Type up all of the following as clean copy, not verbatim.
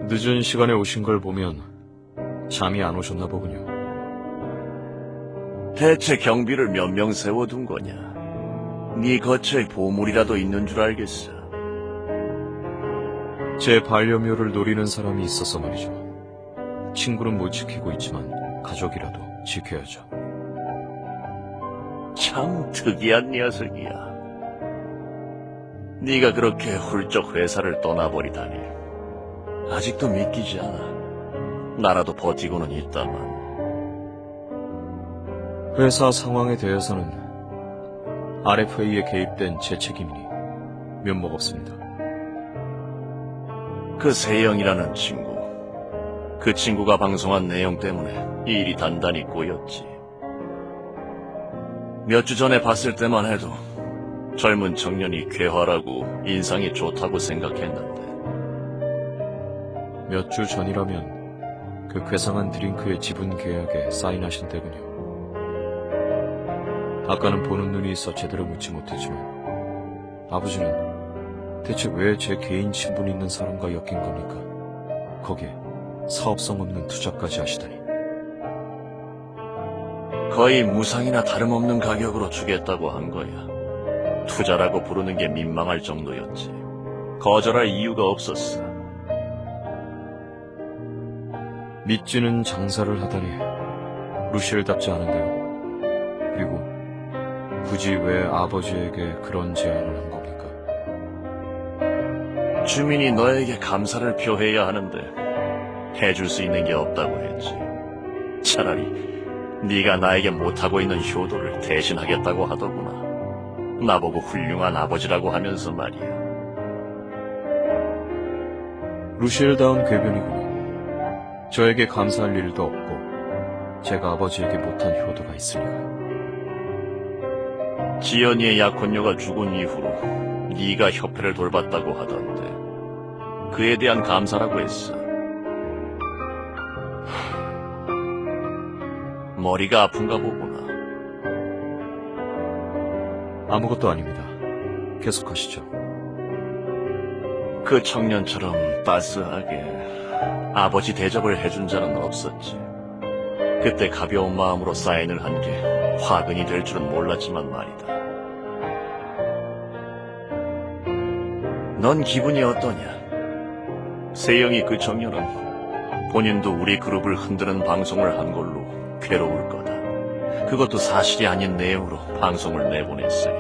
늦은 시간에 오신 걸 보면 잠이 안 오셨나 보군요. 대체 경비를 몇 명 세워둔 거냐? 네 거처에 보물이라도 있는 줄 알겠어. 제 반려묘를 노리는 사람이 있어서 말이죠. 친구는 못 지키고 있지만 가족이라도 지켜야죠. 참 특이한 녀석이야. 네가 그렇게 훌쩍 회사를 떠나버리다니. 아직도 믿기지 않아. 나라도 버티고는 있다만. 회사 상황에 대해서는 RFA에 개입된 제 책임이니 면목 없습니다. 그 세영이라는 친구. 그 친구가 방송한 내용 때문에 이 일이 단단히 꼬였지. 몇 주 전에 봤을 때만 해도 젊은 청년이 괴활하고 인상이 좋다고 생각했는데. 몇 주 전이라면 그 괴상한 드링크의 지분 계약에 사인하신 때군요. 아까는 보는 눈이 있어 제대로 묻지 못했지만 아버지는 대체 왜 제 개인 친분 있는 사람과 엮인 겁니까? 거기에 사업성 없는 투자까지 하시다니. 거의 무상이나 다름없는 가격으로 주겠다고 한 거야. 투자라고 부르는 게 민망할 정도였지. 거절할 이유가 없었어. 믿지는 장사를 하다니 루시엘답지 않은데요. 그리고 굳이 왜 아버지에게 그런 제안을 한 겁니까? 주민이 너에게 감사를 표해야 하는데 해줄 수 있는 게 없다고 했지. 차라리 네가 나에게 못하고 있는 효도를 대신하겠다고 하더구나. 나보고 훌륭한 아버지라고 하면서 말이야. 루시엘다운 궤변이군요. 저에게 감사할 일도 없고 제가 아버지에게 못한 효도가 있으니까요. 지연이의 약혼녀가 죽은 이후로 네가 협회를 돌봤다고 하던데 그에 대한 감사라고 했어. 머리가 아픈가 보구나. 아무것도 아닙니다. 계속하시죠. 그 청년처럼 따스하게 아버지 대접을 해준 자는 없었지. 그때 가벼운 마음으로 사인을 한 게 화근이 될 줄은 몰랐지만 말이다. 넌 기분이 어떠냐? 세영이 그 청년은 본인도 우리 그룹을 흔드는 방송을 한 걸로 괴로울 거다. 그것도 사실이 아닌 내용으로 방송을 내보냈으니.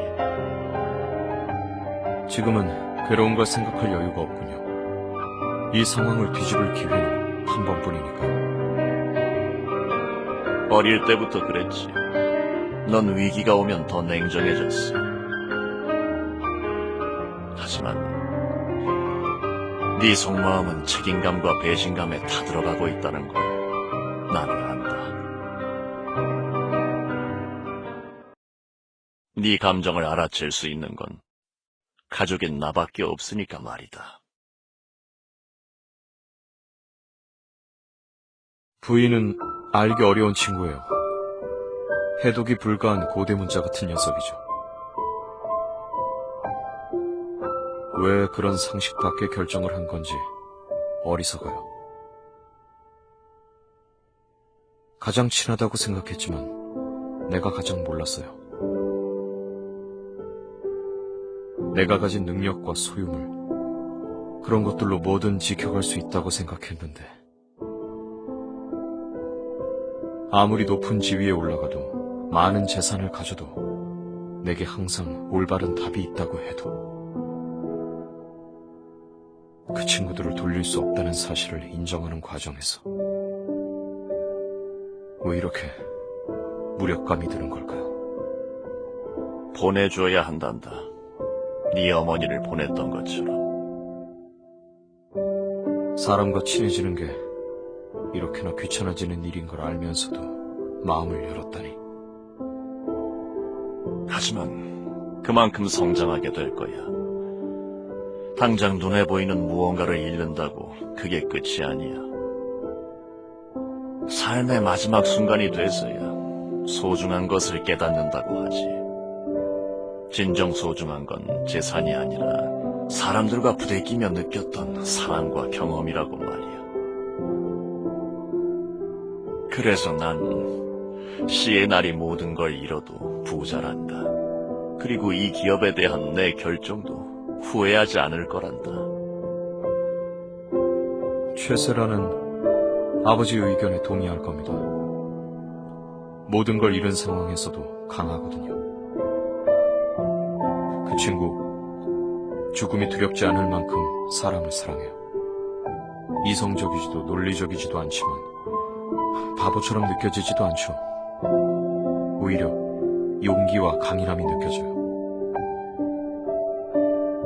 지금은 괴로운 걸 생각할 여유가 없군요. 이 상황을 뒤집을 기회는 한 번뿐이니까요. 어릴 때부터 그랬지. 넌 위기가 오면 더 냉정해졌어. 하지만 네 속마음은 책임감과 배신감에 타들어가고 있다는 걸 나는 안다. 네 감정을 알아챌 수 있는 건 가족인 나밖에 없으니까 말이다. 부인은 알기 어려운 친구예요. 해독이 불가한 고대문자 같은 녀석이죠. 왜 그런 상식 밖의 결정을 한 건지 어리석어요. 가장 친하다고 생각했지만 내가 가장 몰랐어요. 내가 가진 능력과 소유물, 그런 것들로 뭐든 지켜갈 수 있다고 생각했는데 아무리 높은 지위에 올라가도 많은 재산을 가져도 내게 항상 올바른 답이 있다고 해도 그 친구들을 돌릴 수 없다는 사실을 인정하는 과정에서 왜 이렇게 무력감이 드는 걸까요? 보내줘야 한단다. 네 어머니를 보냈던 것처럼. 사람과 친해지는 게 이렇게나 귀찮아지는 일인 걸 알면서도 마음을 열었다니. 하지만 그만큼 성장하게 될 거야. 당장 눈에 보이는 무언가를 잃는다고 그게 끝이 아니야. 삶의 마지막 순간이 돼서야 소중한 것을 깨닫는다고 하지. 진정 소중한 건 재산이 아니라 사람들과 부대끼며 느꼈던 사랑과 경험이라고 말이야. 그래서 난 시의 날이 모든 걸 잃어도 부자란다. 그리고 이 기업에 대한 내 결정도 후회하지 않을 거란다. 최세라는 아버지의 의견에 동의할 겁니다. 모든 걸 잃은 상황에서도 강하거든요. 그 친구, 죽음이 두렵지 않을 만큼 사람을 사랑해요. 이성적이지도 논리적이지도 않지만 바보처럼 느껴지지도 않죠. 오히려 용기와 강인함이 느껴져요.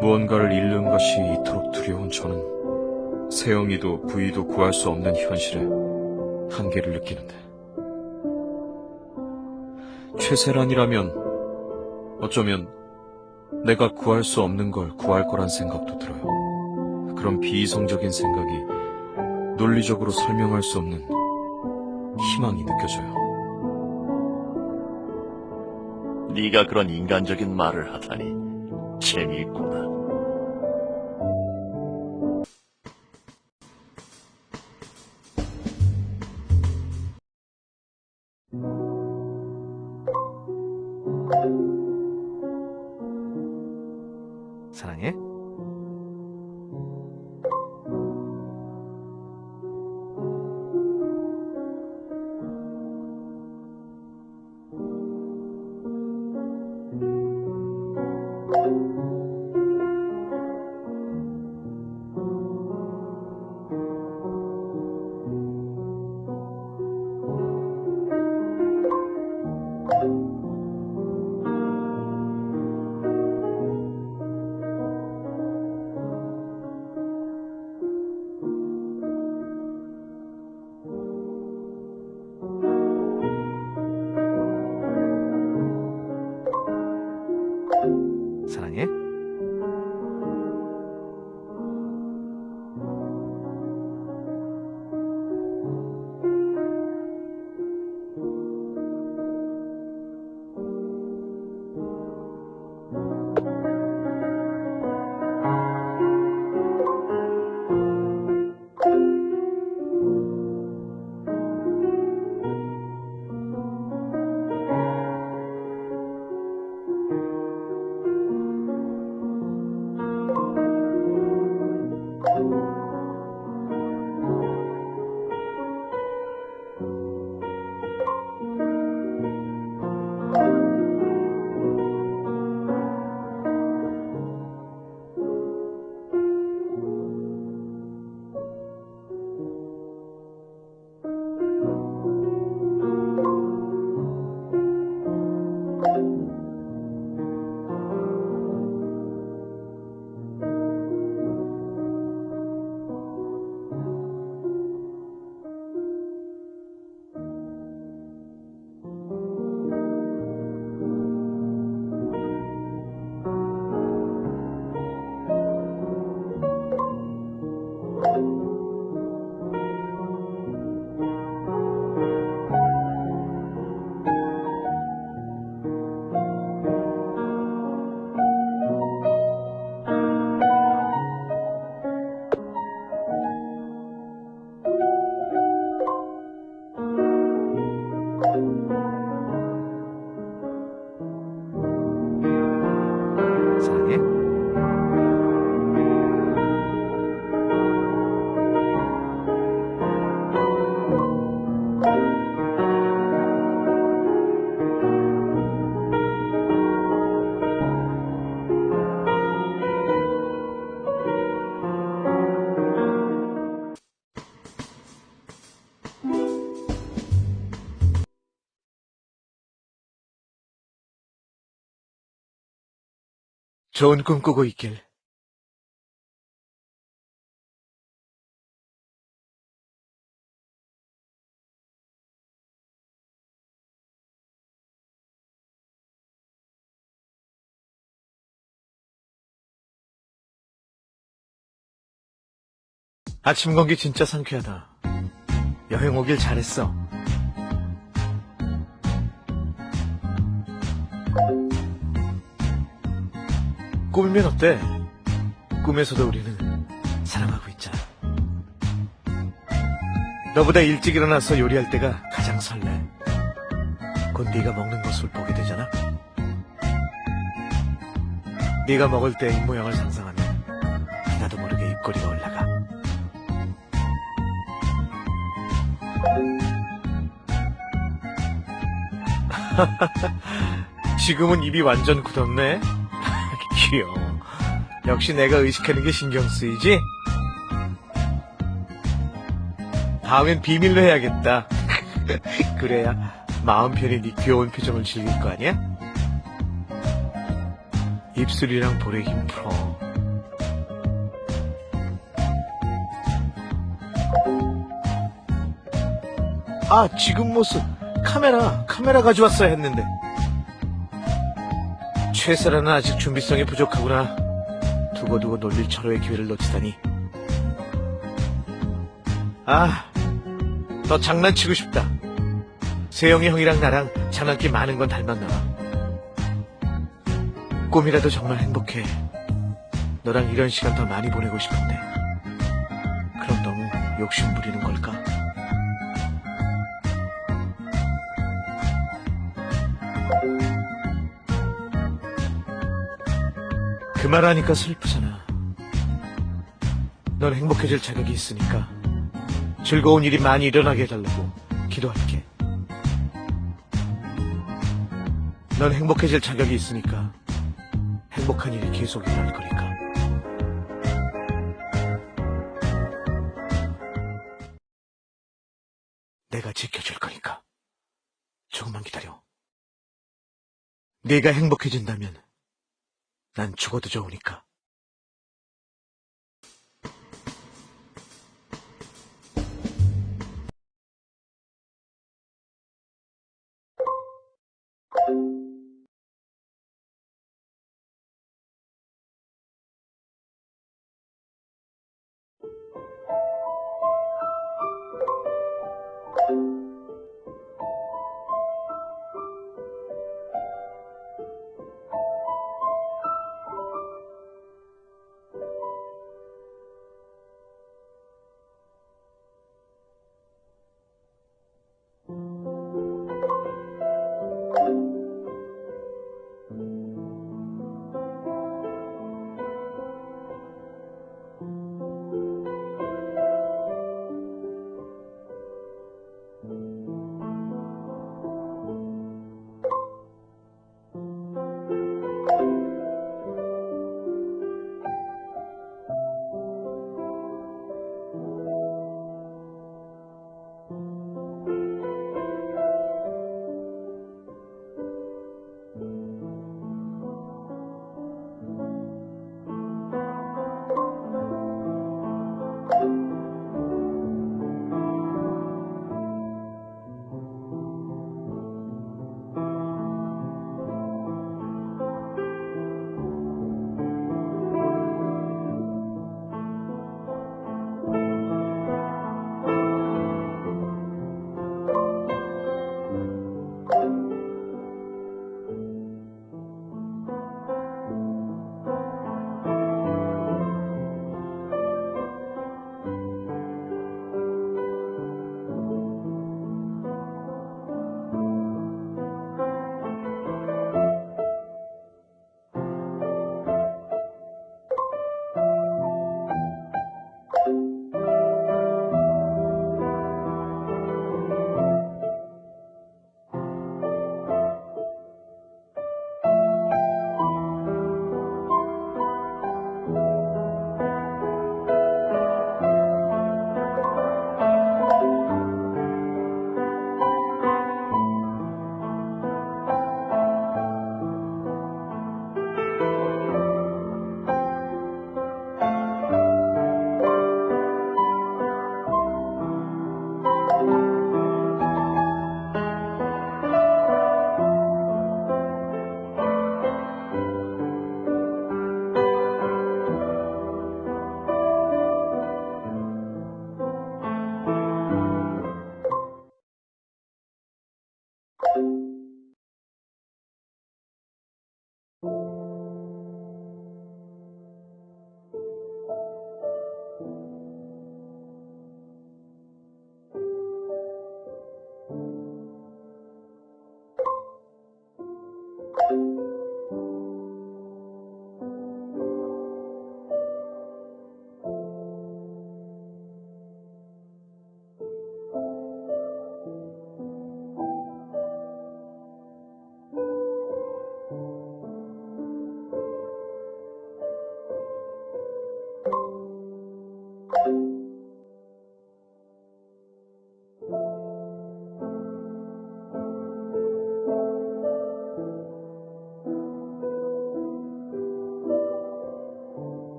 무언가를 잃는 것이 이토록 두려운 저는 세영이도 부이도 구할 수 없는 현실에 한계를 느끼는데, 최세란이라면 어쩌면 내가 구할 수 없는 걸 구할 거란 생각도 들어요. 그런 비이성적인 생각이 논리적으로 설명할 수 없는 희망이 느껴져요. 네가 그런 인간적인 말을 하다니 재미있구나. 사랑해? 사랑해? 사랑해? 좋은 꿈 꾸고 있길. 아침 공기 진짜 상쾌하다. 여행 오길 잘했어. 꿈이면 어때? 꿈에서도 우리는 사랑하고 있잖아. 너보다 일찍 일어나서 요리할 때가 가장 설레. 곧 네가 먹는 모습을 보게 되잖아. 네가 먹을 때 입모양을 상상하면 나도 모르게 입꼬리가 올라가. 지금은 입이 완전 굳었네. 귀여워. 역시 내가 의식하는 게 신경 쓰이지? 다음엔 비밀로 해야겠다. 그래야 마음 편히 네 귀여운 표정을 즐길 거 아니야? 입술이랑 볼에 힘 풀어. 아, 지금 모습. 카메라 가져왔어야 했는데. 최세라는 아직 준비성이 부족하구나. 두고두고 놀릴 철호의 기회를 놓치다니. 아, 너 장난치고 싶다. 세영이 형이랑 나랑 장난기 많은 건 닮았나 봐. 꿈이라도 정말 행복해. 너랑 이런 시간 더 많이 보내고 싶은데. 그럼 너무 욕심 부리는 걸까? 그 말하니까 슬프잖아. 넌 행복해질 자격이 있으니까 즐거운 일이 많이 일어나게 해달라고 기도할게. 넌 행복해질 자격이 있으니까 행복한 일이 계속 일어날 거니까. 내가 지켜줄 거니까 조금만 기다려. 네가 행복해진다면 난 죽어도 좋으니까.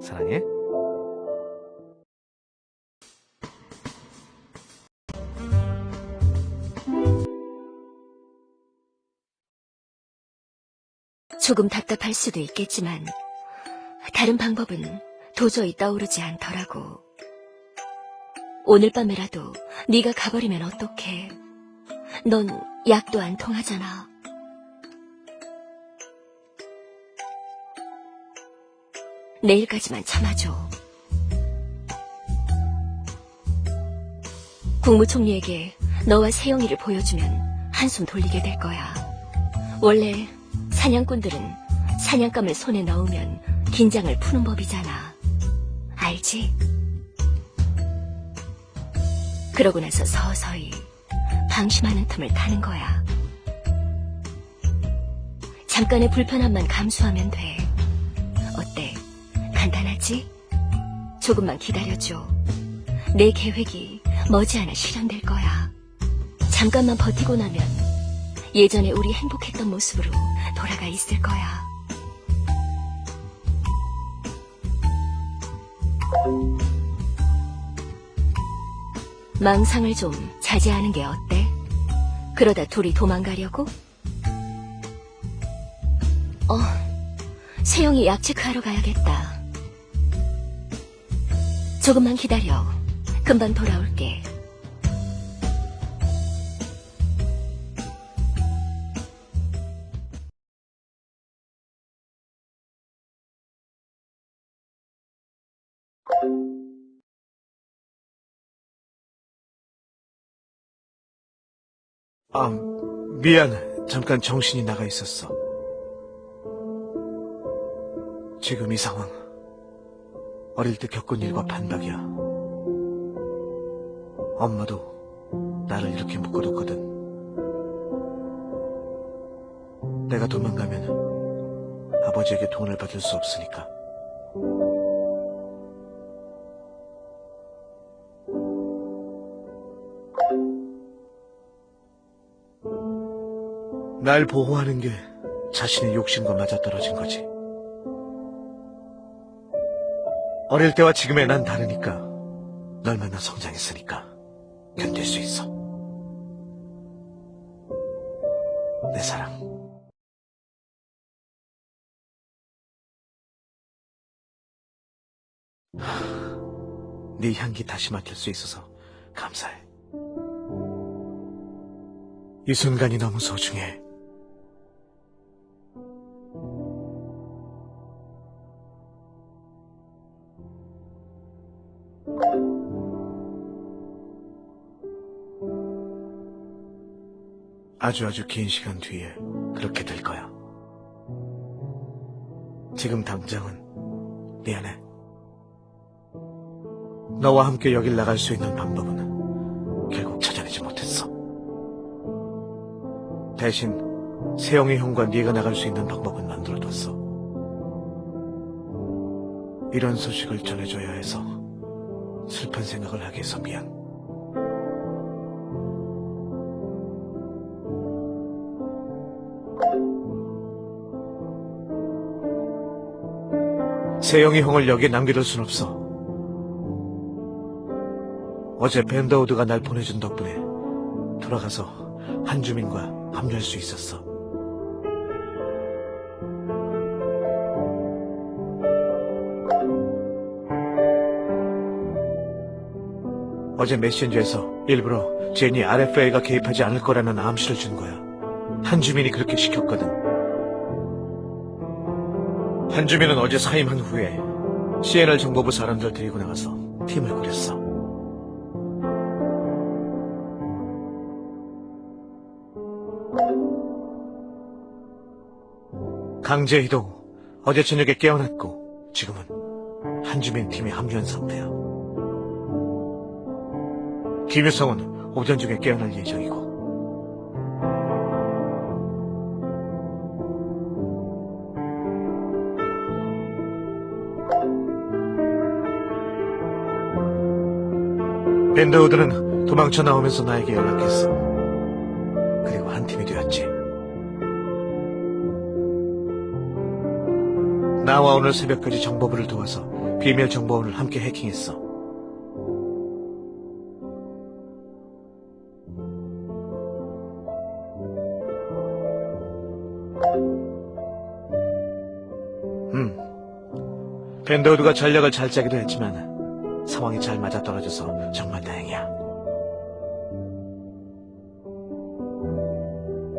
사랑해? 조금 답답할 수도 있겠지만 다른 방법은 도저히 떠오르지 않더라고. 오늘 밤에라도 네가 가버리면 어떡해. 넌 약도 안 통하잖아. 내일까지만 참아줘. 국무총리에게 너와 세영이를 보여주면 한숨 돌리게 될 거야. 원래 사냥꾼들은 사냥감을 손에 넣으면 긴장을 푸는 법이잖아. 알지? 그러고 나서 서서히 방심하는 틈을 타는 거야. 잠깐의 불편함만 감수하면 돼. 어때? 간단하지? 조금만 기다려줘. 내 계획이 머지않아 실현될 거야. 잠깐만 버티고 나면 예전에 우리 행복했던 모습으로 돌아가 있을 거야. 망상을 좀 자제하는 게 어때? 그러다 둘이 도망가려고? 세영이 약 체크하러 가야겠다. 조금만 기다려. 금방 돌아올게. 미안. 잠깐 정신이 나가 있었어. 지금 이 상황, 어릴 때 겪은 일과 반박이야. 엄마도 나를 이렇게 묶어뒀거든. 내가 도망가면 아버지에게 돈을 받을 수 없으니까. 날 보호하는 게 자신의 욕심과 맞아떨어진 거지. 어릴 때와 지금의 난 다르니까, 널 만나 성장했으니까 견딜 수 있어. 내 사랑. 네 향기 다시 맡을 수 있어서 감사해. 이 순간이 너무 소중해. 아주 긴 시간 뒤에 그렇게 될 거야. 지금 당장은 미안해. 너와 함께 여길 나갈 수 있는 방법은 결국 찾아내지 못했어. 대신 세영이 형과 네가 나갈 수 있는 방법은 만들어뒀어. 이런 소식을 전해줘야 해서 슬픈 생각을 하게 해서 미안. 세영이 형을 여기에 남겨둘 순 없어. 어제 밴더우드가 날 보내준 덕분에 돌아가서 한주민과 합류할 수 있었어. 어제 메신저에서 일부러 제니 RFA가 개입하지 않을 거라는 암시를 준 거야. 한주민이 그렇게 시켰거든. 한주민은 어제 사임한 후에 CNL 정보부 사람들 데리고 나가서 팀을 꾸렸어. 강재희도 어제 저녁에 깨어났고 지금은 한주민 팀에 합류한 상태야. 김유성은 오전 중에 깨어날 예정이고. 밴더우드는 도망쳐 나오면서 나에게 연락했어. 그리고 한 팀이 되었지. 나와 오늘 새벽까지 정보부를 도와서 비밀 정보원을 함께 해킹했어. 밴더우드가 전략을 잘 짜기도 했지만 상황이 잘 맞아떨어져서 정말 다행이야.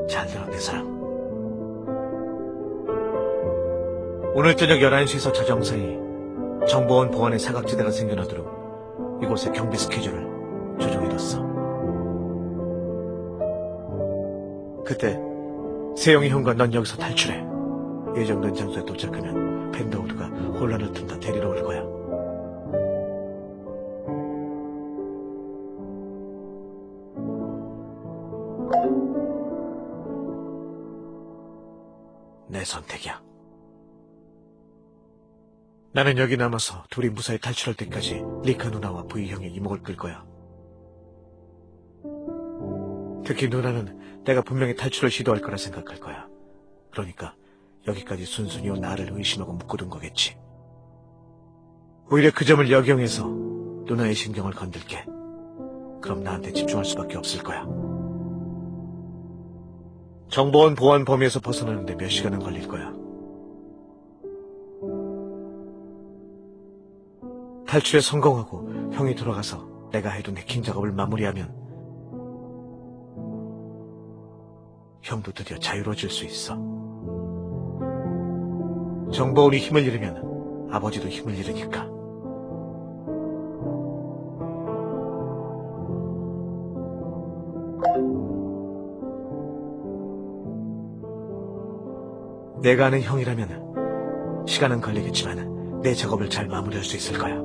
잘 들어, 내 사랑. 오늘 저녁 11시에서 자정사이 정보원 보안의 사각지대가 생겨나도록 이곳의 경비 스케줄을 조정해뒀어. 그때 세영이 형과 넌 여기서 탈출해. 예정된 장소에 도착하면 밴더우드가 혼란을 튼다 데리러 올 거야. 내 선택이야. 나는 여기 남아서 둘이 무사히 탈출할 때까지 리카 누나와 부이 형의 이목을 끌 거야. 특히 누나는 내가 분명히 탈출을 시도할 거라 생각할 거야. 그러니까 여기까지 순순히 온 나를 의심하고 묶어둔 거겠지. 오히려 그 점을 역용해서 누나의 신경을 건들게. 그럼 나한테 집중할 수밖에 없을 거야. 정보원 보안 범위에서 벗어나는데 몇 시간은 걸릴 거야. 탈출에 성공하고 형이 돌아가서 내가 해둔 해킹 작업을 마무리하면 형도 드디어 자유로워질 수 있어. 정보원이 힘을 잃으면 아버지도 힘을 잃으니까. 내가 아는 형이라면 시간은 걸리겠지만 내 작업을 잘 마무리할 수 있을 거야.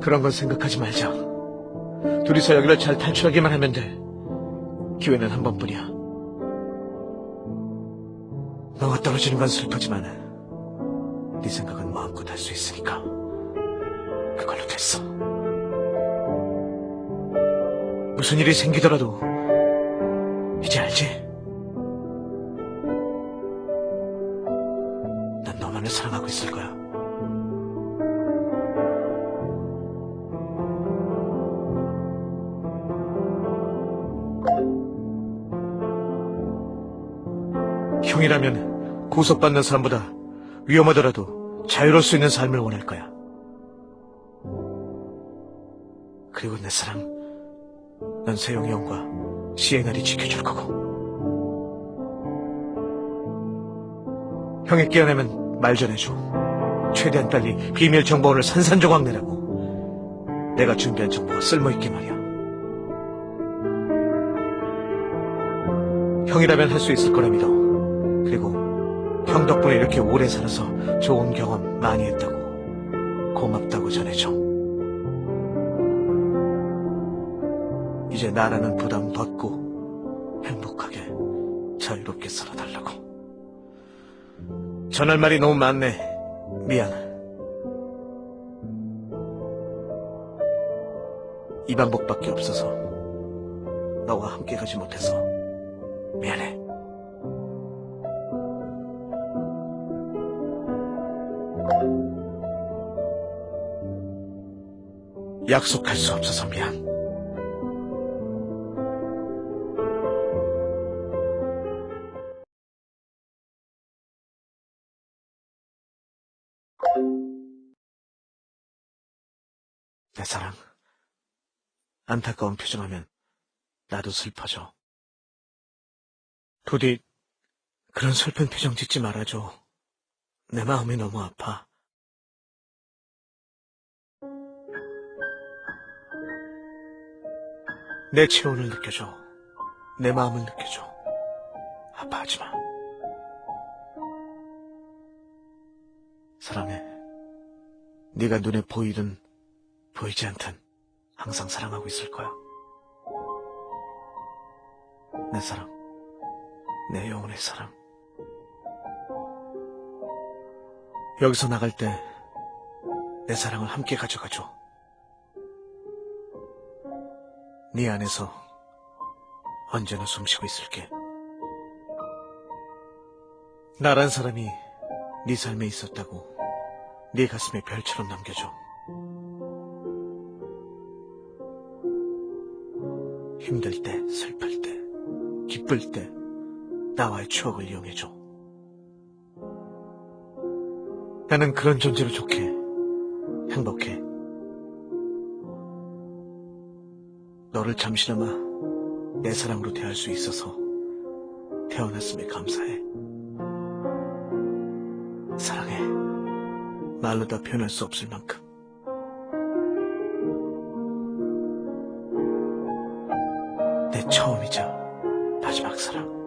그런 건 생각하지 말자. 둘이서 여기를 잘 탈출하기만 하면 돼. 기회는 한 번뿐이야. 너가 떨어지는 건 슬프지만 네 생각은 마음껏 할 수 있으니까 그걸로 됐어. 무슨 일이 생기더라도 이제 알지? 난 너만을 사랑하고 있을 거야. 형이라면 구속받는 사람보다 위험하더라도 자유로울 수 있는 삶을 원할 거야. 그리고 내 사랑, 넌 세용이 형과 시애나를 지켜줄 거고. 형이 깨어나면 말 전해줘. 최대한 빨리 비밀 정보원을 산산조각 내라고. 내가 준비한 정보가 쓸모있게 말이야. 형이라면 할 수 있을 거라 믿어. 그리고 형 덕분에 이렇게 오래 살아서 좋은 경험 많이 했다고, 고맙다고 전해줘. 이제 나라는 부담 벗고 행복하게 자유롭게 살아달라고. 전할 말이 너무 많네. 미안. 이 방법밖에 없어서 너와 함께 가지 못해서 미안해. 약속할 수 없어서 미안. 내 사랑, 안타까운 표정하면 나도 슬퍼져. 부디 그런 슬픈 표정 짓지 말아줘. 내 마음이 너무 아파. 내 체온을 느껴줘. 내 마음을 느껴줘. 아파하지 마. 사랑해. 네가 눈에 보이든 보이지 않든 항상 사랑하고 있을 거야. 내 사랑, 내 영혼의 사랑. 여기서 나갈 때 내 사랑을 함께 가져가줘. 네 안에서 언제나 숨쉬고 있을게. 나란 사람이 네 삶에 있었다고 네 가슴에 별처럼 남겨줘. 힘들 때, 슬플 때, 기쁠 때 나와의 추억을 이용해줘. 나는 그런 존재로 좋게, 행복해. 너를 잠시나마 내 사랑으로 대할 수 있어서 태어났음에 감사해. 사랑해. 말로 다 표현할 수 없을 만큼. 내 처음이자 마지막 사랑.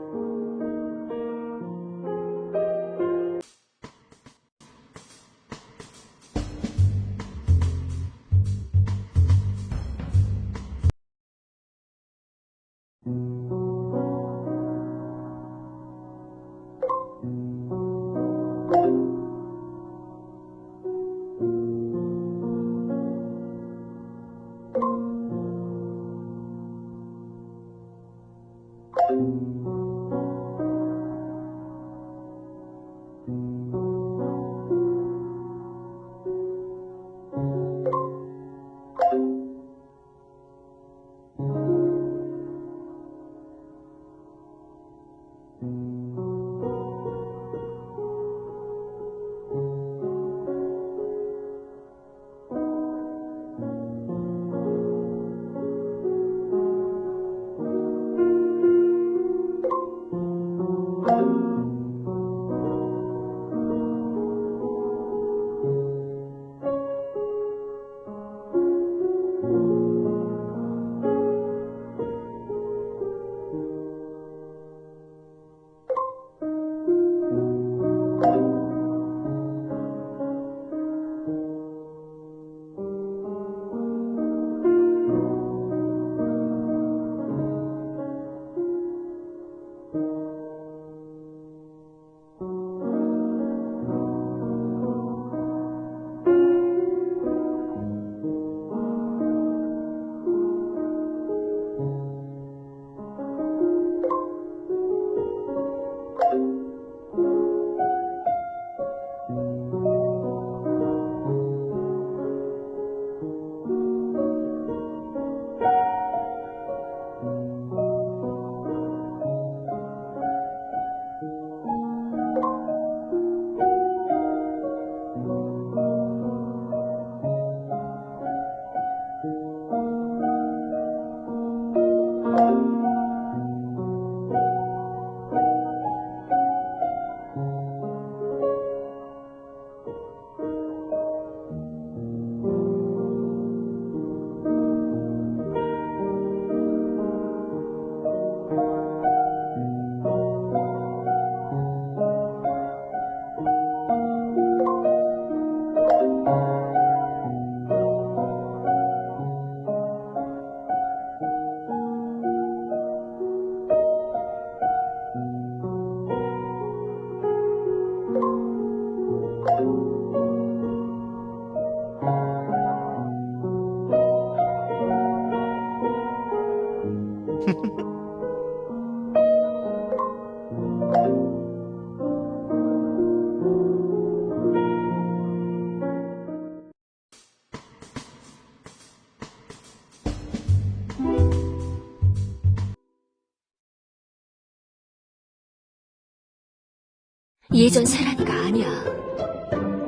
예전 세란이가 아니야.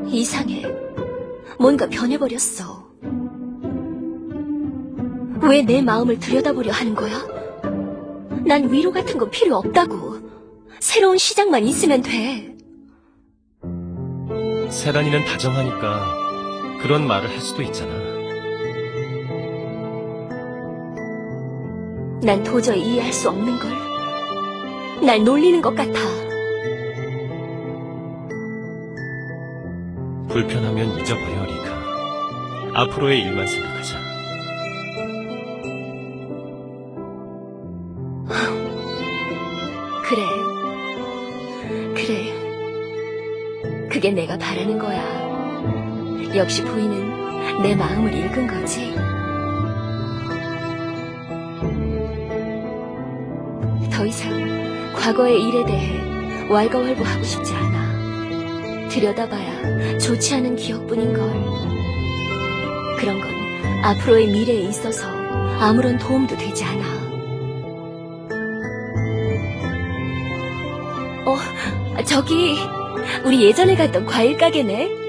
이상해. 뭔가 변해버렸어. 왜 내 마음을 들여다보려 하는 거야? 난 위로 같은 건 필요 없다고. 새로운 시작만 있으면 돼. 세란이는 다정하니까 그런 말을 할 수도 있잖아. 난 도저히 이해할 수 없는 걸. 날 놀리는 것 같아. 불편하면 잊어버려, 리카. 앞으로의 일만 생각하자. 그래. 그게 내가 바라는 거야. 역시 부인은 내 마음을 읽은 거지. 더 이상 과거의 일에 대해 왈가왈부하고 싶지 않아. 들여다봐야 좋지 않은 기억뿐인걸. 그런 건 앞으로의 미래에 있어서 아무런 도움도 되지 않아. 저기 우리 예전에 갔던 과일 가게네.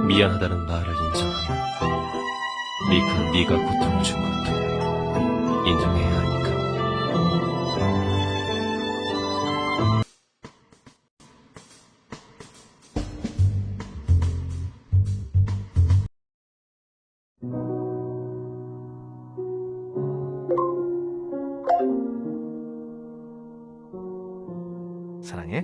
미안하다는 말을 인정하면 리카 네가 고통을 준 것도 인정해야 하니까. 사랑해?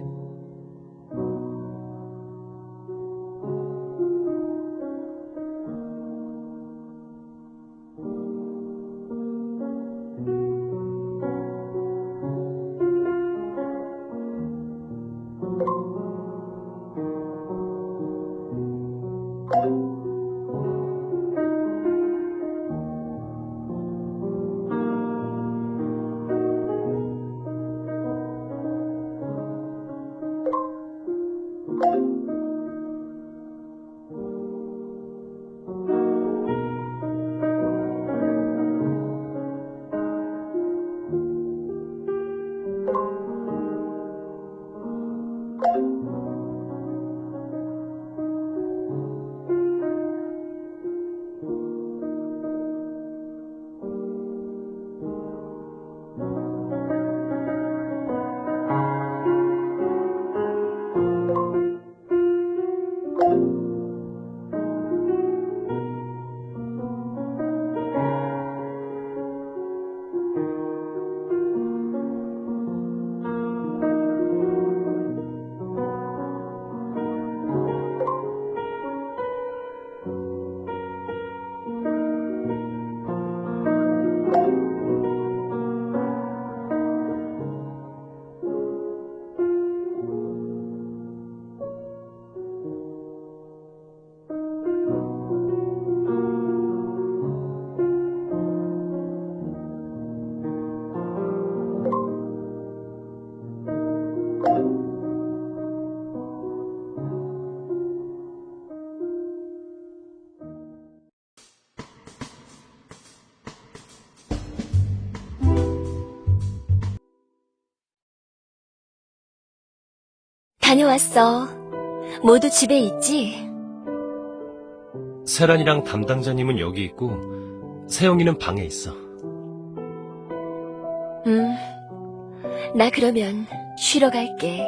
다녀왔어. 모두 집에 있지? 세란이랑 담당자님은 여기 있고 세영이는 방에 있어. 나 그러면 쉬러 갈게.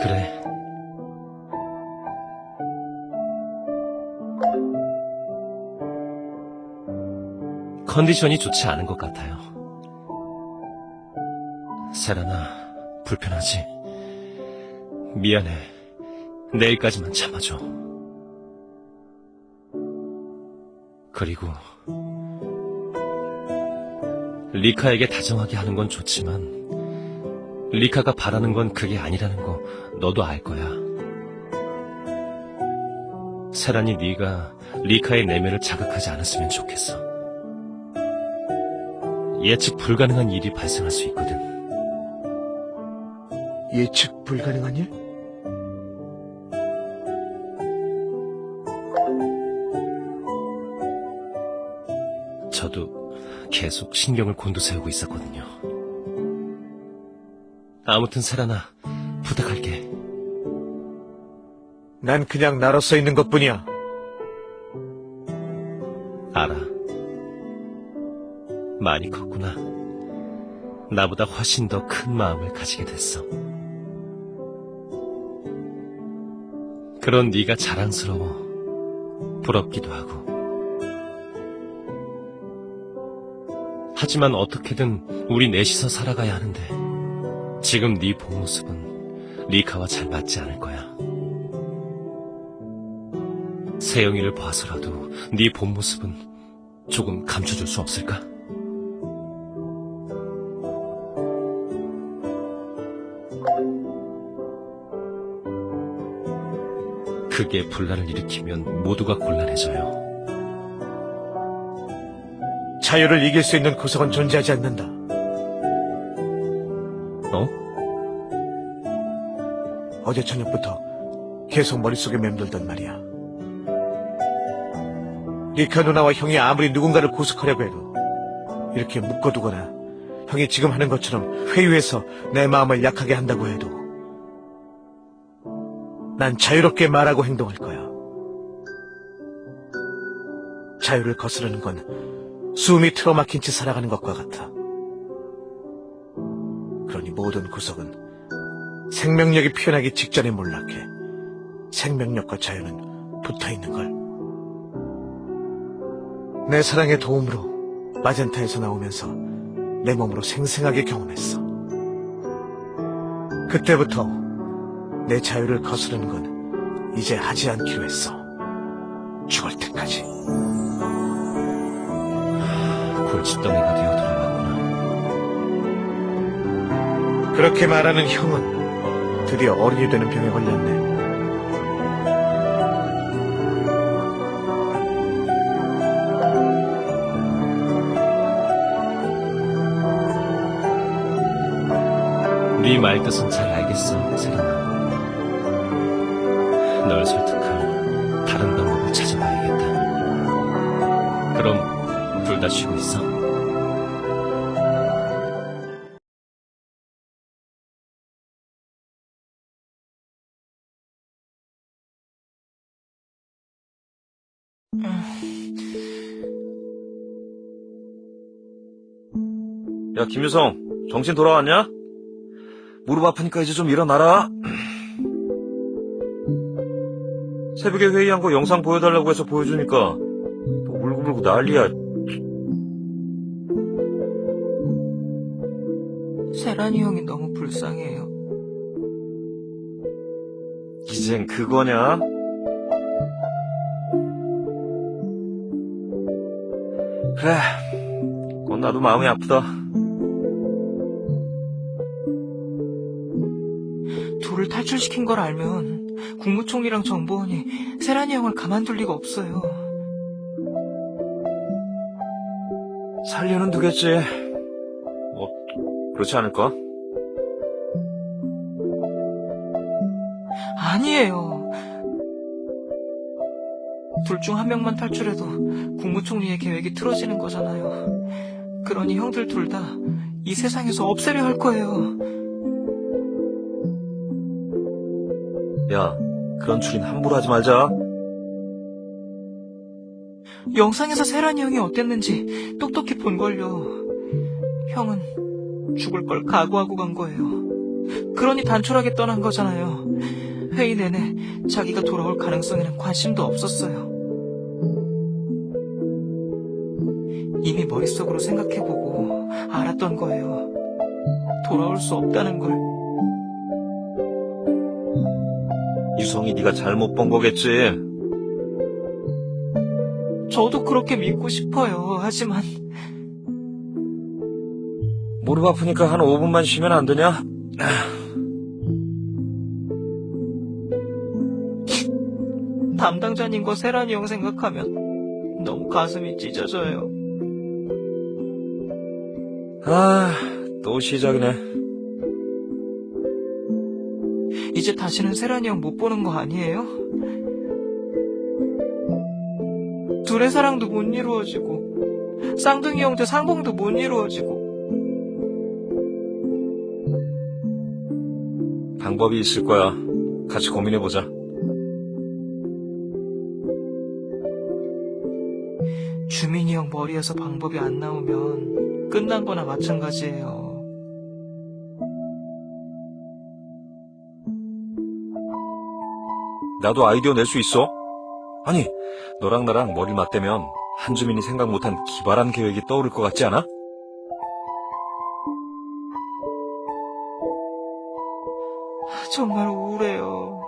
그래. 컨디션이 좋지 않은 것 같아요. 세란아, 불편하지? 미안해. 내일까지만 참아줘. 그리고 리카에게 다정하게 하는 건 좋지만 리카가 바라는 건 그게 아니라는 거 너도 알 거야. 세란이 네가 리카의 내면을 자극하지 않았으면 좋겠어. 예측 불가능한 일이 발생할 수 있거든. 예측 불가능한 일? 저도 계속 신경을 곤두세우고 있었거든요. 아무튼 세란아, 부탁할게. 난 그냥 나로서 있는 것뿐이야. 알아. 많이 컸구나. 나보다 훨씬 더 큰 마음을 가지게 됐어. 그런 네가 자랑스러워. 부럽기도 하고. 하지만 어떻게든 우리 넷이서 살아가야 하는데 지금 네 본 모습은 리카와 잘 맞지 않을 거야. 세영이를 봐서라도 네 본 모습은 조금 감춰줄 수 없을까? 그게 분란을 일으키면 모두가 곤란해져요. 자유를 이길 수 있는 구석은 존재하지 않는다. 어? 어제 저녁부터 계속 머릿속에 맴돌던 말이야. 리카 누나와 형이 아무리 누군가를 구속하려고 해도 이렇게 묶어두거나 형이 지금 하는 것처럼 회유해서 내 마음을 약하게 한다고 해도 난 자유롭게 말하고 행동할 거야. 자유를 거스르는 건 숨이 틀어막힌 채 살아가는 것과 같아. 그러니 모든 구석은 생명력이 피어나기 직전에 몰락해. 생명력과 자유는 붙어있는 걸. 내 사랑의 도움으로 마젠타에서 나오면서 내 몸으로 생생하게 경험했어. 그때부터 내 자유를 거스르는 건 이제 하지 않기로 했어. 죽을 때까지. 골칫덩이가 되어 돌아왔구나. 그렇게 말하는 형은 드디어 어른이 되는 병에 걸렸네. 네 말뜻은 잘 알겠어, 세란아. 널 설득할 다른 방법을 찾아봐야겠다. 그럼 둘 다 쉬고 있어. 야, 김유성, 정신 돌아왔냐? 무릎 아프니까 이제 좀 일어나라. 새벽에 회의한 거 영상 보여달라고 해서 보여주니까 또 울고불고 난리야. 세란이 형이 너무 불쌍해요. 이젠 그거냐? 그래, 그건 나도 마음이 아프다. 둘을 탈출시킨 걸 알면 국무총리랑 정보원이 세란이 형을 가만둘 리가 없어요. 살려는 두겠지. 뭐 그렇지 않을까? 아니에요. 둘 중 한 명만 탈출해도 국무총리의 계획이 틀어지는 거잖아요. 그러니 형들 둘 다 이 세상에서 없애려 할 거예요. 야, 그런 추린 함부로 하지 말자. 영상에서 세란이 형이 어땠는지 똑똑히 본걸요. 형은 죽을 걸 각오하고 간 거예요. 그러니 단촐하게 떠난 거잖아요. 회의 내내 자기가 돌아올 가능성에는 관심도 없었어요. 이미 머릿속으로 생각해보고 알았던 거예요. 돌아올 수 없다는 걸. 유성이 네가 잘못 본 거겠지. 저도 그렇게 믿고 싶어요. 하지만 무릎 아프니까 한 5분만 쉬면 안 되냐? 담당자님과 세란이 형 생각하면 너무 가슴이 찢어져요. 아, 또 시작이네. 이제 다시는 세란이 형 못 보는 거 아니에요? 둘의 사랑도 못 이루어지고 쌍둥이 형제 상봉도 못 이루어지고. 방법이 있을 거야. 같이 고민해보자. 주민이 형 머리에서 방법이 안 나오면 끝난 거나 마찬가지예요. 나도 아이디어 낼 수 있어? 아니, 너랑 나랑 머리 맞대면 한주민이 생각 못한 기발한 계획이 떠오를 것 같지 않아? 정말 우울해요.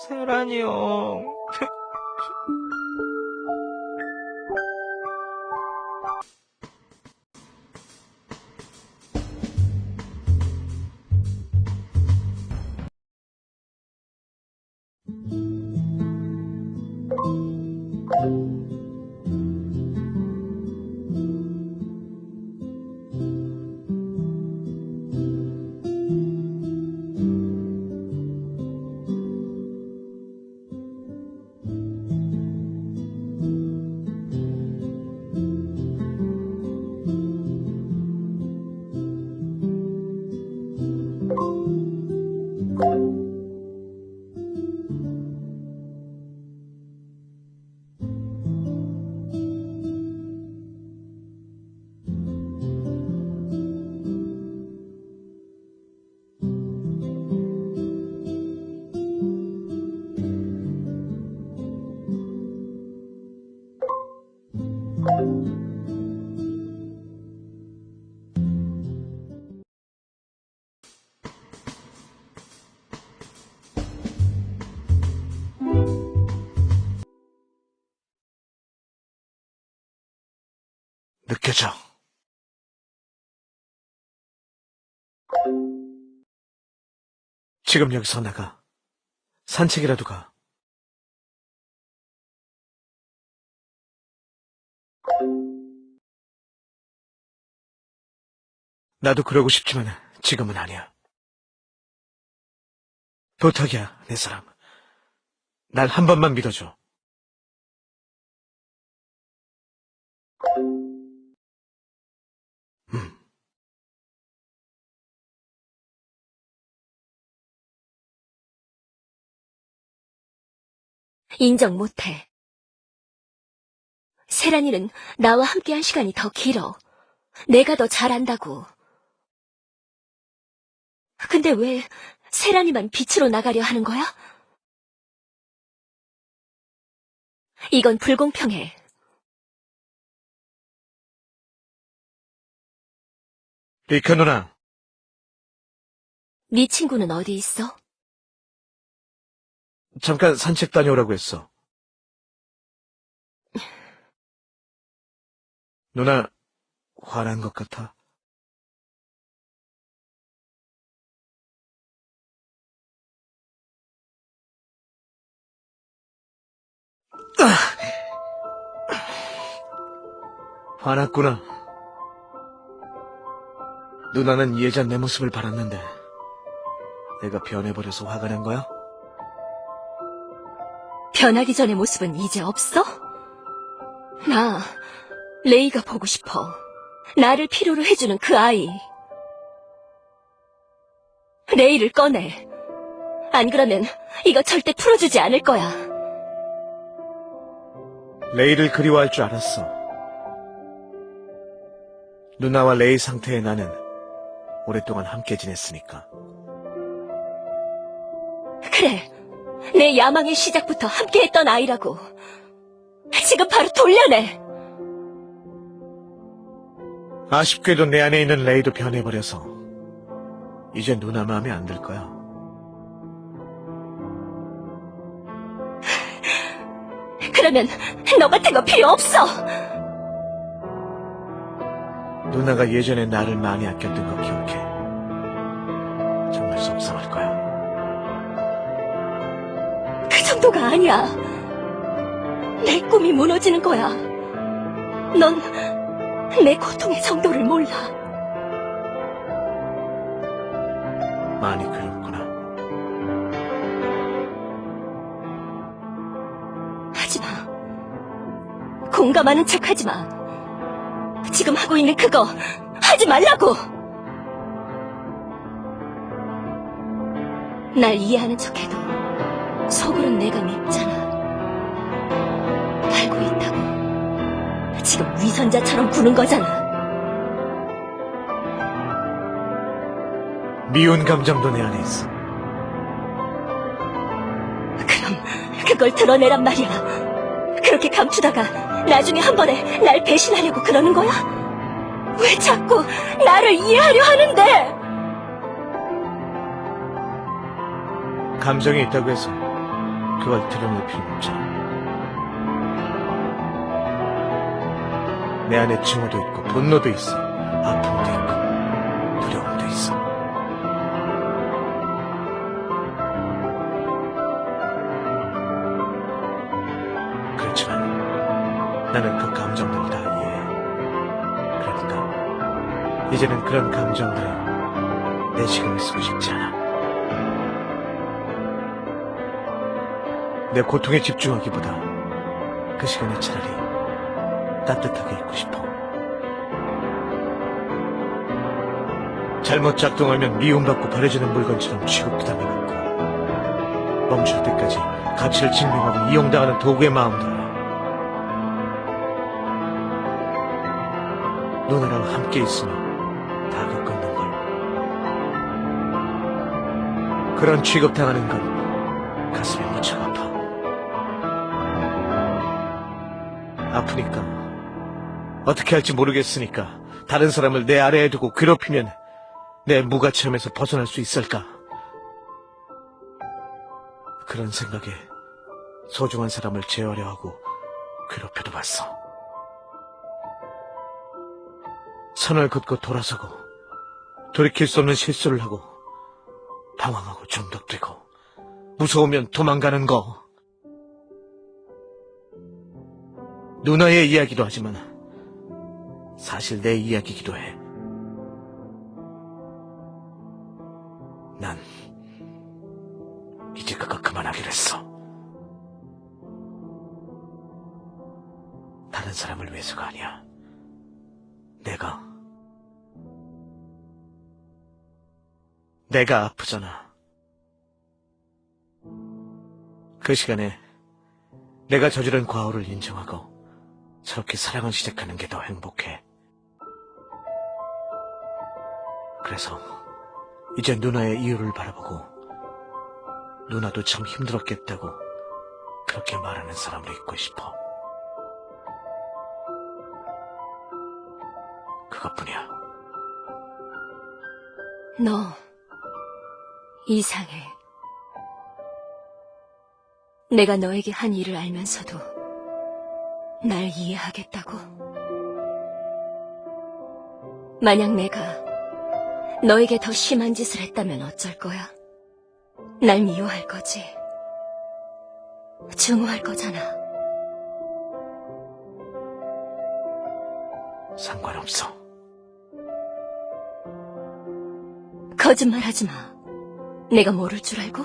세란이 형. 느껴져. 지금 여기서 나가. 산책이라도 가. 나도 그러고 싶지만 지금은 아니야. 부탁이야, 내 사람. 날 한 번만 믿어줘. 인정 못해. 세란이는 나와 함께한 시간이 더 길어. 내가 더 잘한다고. 근데 왜 세란이만 빛으로 나가려 하는 거야? 이건 불공평해. 리카 누나, 네 친구는 어디 있어? 잠깐 산책 다녀오라고 했어. 누나, 화난 것 같아. 화났구나. 누나는 예전 내 모습을 바랐는데 내가 변해버려서 화가 난 거야? 변하기 전의 모습은 이제 없어? 나 레이가 보고 싶어. 나를 필요로 해주는 그 아이. 레이를 꺼내. 안 그러면 이거 절대 풀어주지 않을 거야. 레이를 그리워할 줄 알았어. 누나와 레이 상태의 나는 오랫동안 함께 지냈으니까. 그래, 내 야망의 시작부터 함께했던 아이라고. 지금 바로 돌려내. 아쉽게도 내 안에 있는 레이도 변해버려서 이제 누나 마음에 안 들 거야. 그러면 너 같은 거 필요 없어. 누나가 예전에 나를 많이 아꼈던 거 기억해. 정말 속상할 거야. 그 정도가 아니야. 내 꿈이 무너지는 거야. 넌 내 고통의 정도를 몰라. 많이 괴롭구나. 하지마. 공감하는 척 하지마. 지금 하고 있는 그거 하지 말라고. 날 이해하는 척해도 속으론 내가 밉잖아. 알고 있다고. 지금 위선자처럼 구는 거잖아. 미운 감정도 내 안에 있어. 그럼 그걸 드러내란 말이야. 그렇게 감추다가 나중에 한 번에 날 배신하려고 그러는 거야? 왜 자꾸 나를 이해하려 하는데? 감정이 있다고 해서 그걸 드러낼 필요는 없잖아. 내 안에 증오도 있고 분노도 있어. 아픔도 있고 두려움도 있어. 그렇지만 나는 그 감정들을 다 이해해. 그러니까 이제는 그런 감정들에 내 시간을 쓰고 싶지 않아. 내 고통에 집중하기보다 그 시간에 차라리 따뜻하게 있고 싶어. 잘못 작동하면 미움받고 버려지는 물건처럼 취급도 당해봤고, 멈출 때까지 가치를 증명하고 이용당하는 도구의 마음도 알아. 누나랑 함께 있으면 다 겪었는 걸. 그런 취급당하는 건 가슴이 무척 아파. 아프니까 어떻게 할지 모르겠으니까 다른 사람을 내 아래에 두고 괴롭히면 내 무가치함에서 벗어날 수 있을까? 그런 생각에 소중한 사람을 제어하려 하고 괴롭혀도 봤어. 선을 긋고 돌아서고 돌이킬 수 없는 실수를 하고 방황하고 중독되고 무서우면 도망가는 거. 누나의 이야기도 하지만 사실 내 이야기이기도 해. 난 이제 그거 그만하기로 했어. 다른 사람을 위해서가 아니야. 내가 아프잖아. 그 시간에 내가 저지른 과오를 인정하고 새롭게 사랑을 시작하는 게 더 행복해. 그래서 이제 누나의 이유를 바라보고 누나도 참 힘들었겠다고 그렇게 말하는 사람으로 있고 싶어. 그것뿐이야. 너 이상해. 내가 너에게 한 일을 알면서도 날 이해하겠다고? 만약 내가 너에게 더 심한 짓을 했다면 어쩔 거야? 날 미워할 거지. 증오할 거잖아. 상관없어. 거짓말하지 마. 내가 모를 줄 알고?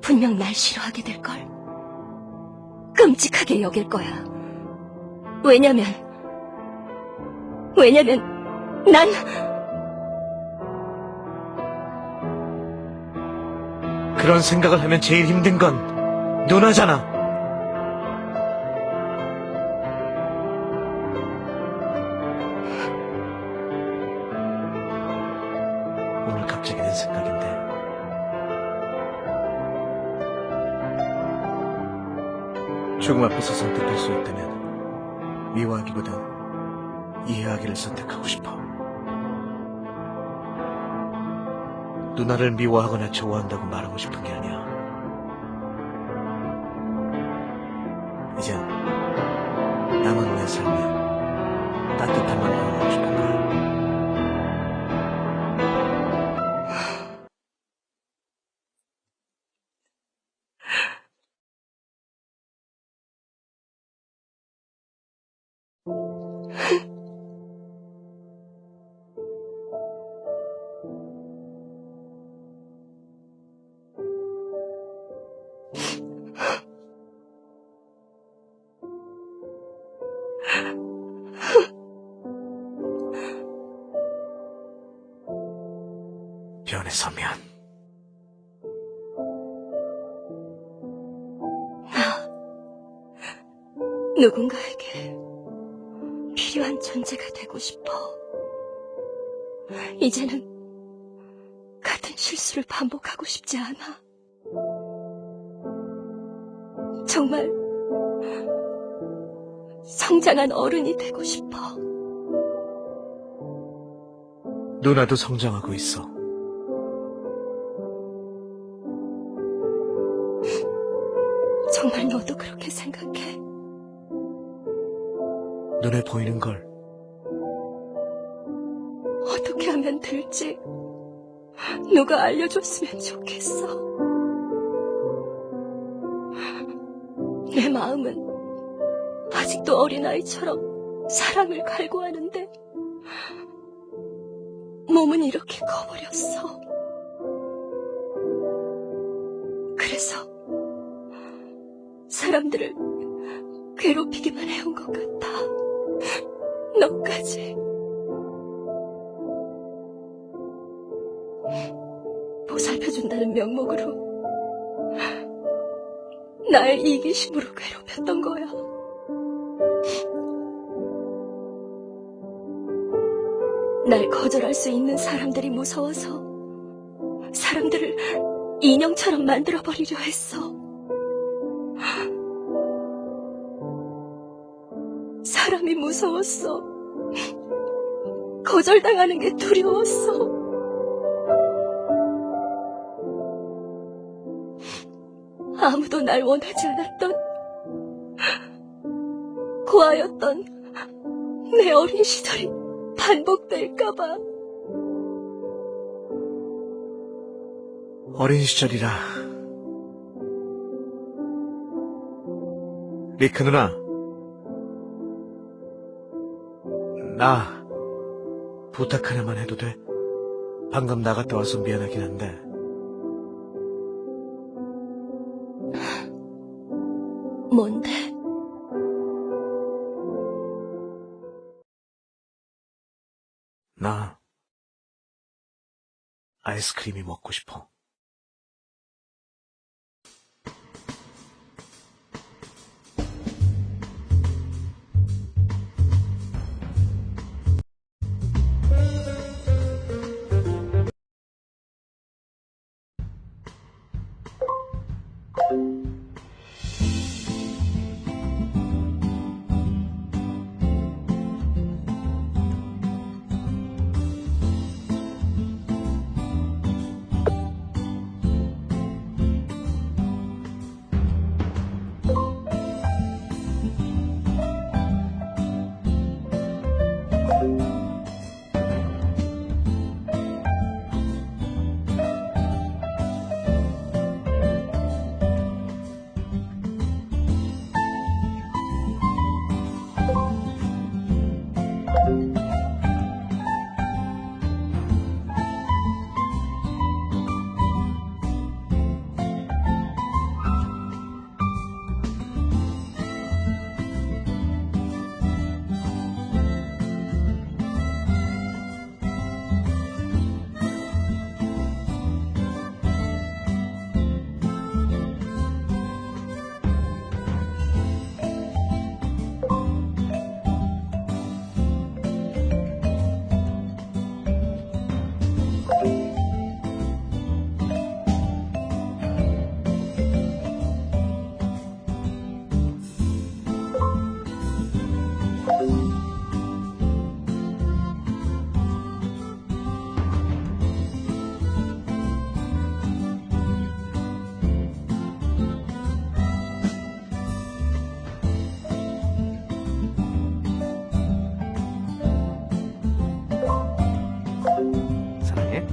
분명 날 싫어하게 될걸. 끔찍하게 여길 거야. 왜냐면 난 그런 생각을 하면 제일 힘든 건 누나잖아. 오늘 갑자기 든 생각인데 죽음 앞에서 선택할 수 있다면 미워하기보단 이해하기를 선택하고 싶어. 누나를 미워하거나 좋아한다고 말하고 싶은 게 아니야. 이젠 남은 내 삶에 따뜻한 말 하고 싶은 거야. 변에 서면 누군가에게 필요한 존재가 되고 싶어. 이제는 같은 실수를 반복하고 싶지 않아. 정말 성장한 어른이 되고 싶어. 누나도 성장하고 있어. 정말 너도 그렇게 생각해? 눈에 보이는 걸 어떻게 하면 될지 누가 알려줬으면 좋겠어. 내 마음은 아직도 어린아이처럼 사랑을 갈구하는데 몸은 이렇게 커버렸어. 그래서 사람들을 괴롭히기만 해온 것 같아. 너까지. 보살펴준다는 명목으로 날 이기심으로 괴롭혔던 거야. 날 거절할 수 있는 사람들이 무서워서 사람들을 인형처럼 만들어버리려 했어. 사람이 무서웠어. 거절당하는 게 두려웠어. 아무도 날 원하지 않았던 고아였던 내 어린 시절이 반복될까봐. 어린 시절이라. 리카 누나, 나 부탁 하나만 해도 돼? 방금 나갔다 와서 미안하긴 한데 뭔데? 나 아이스크림이 먹고 싶어. 사랑해?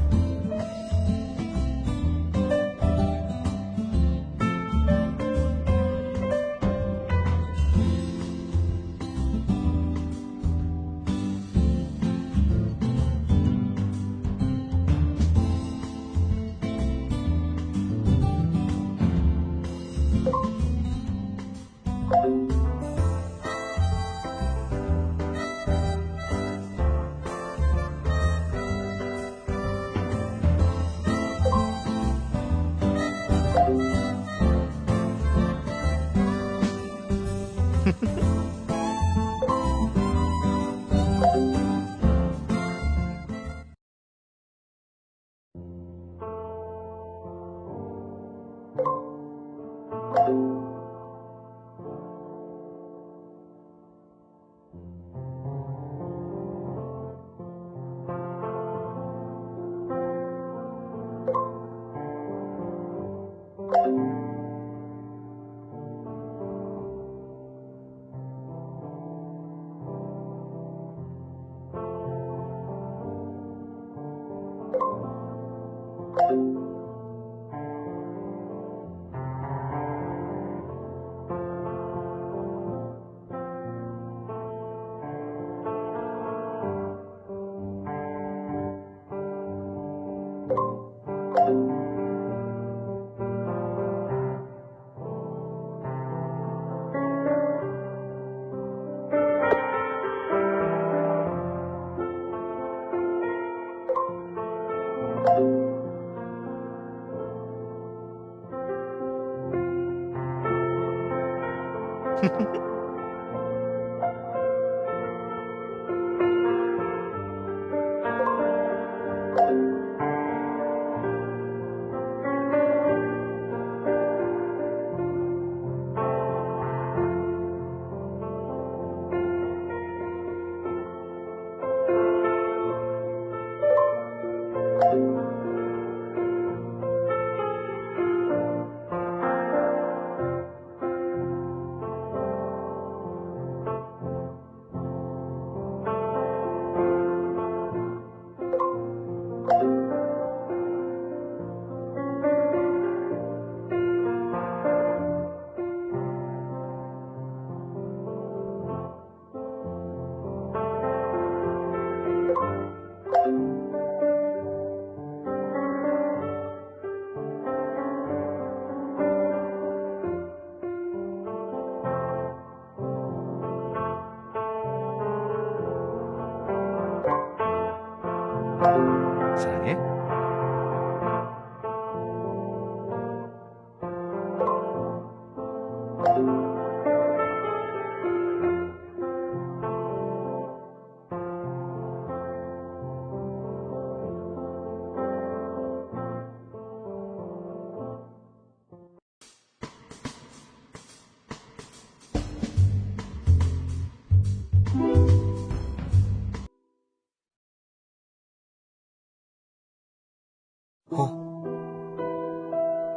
사랑해?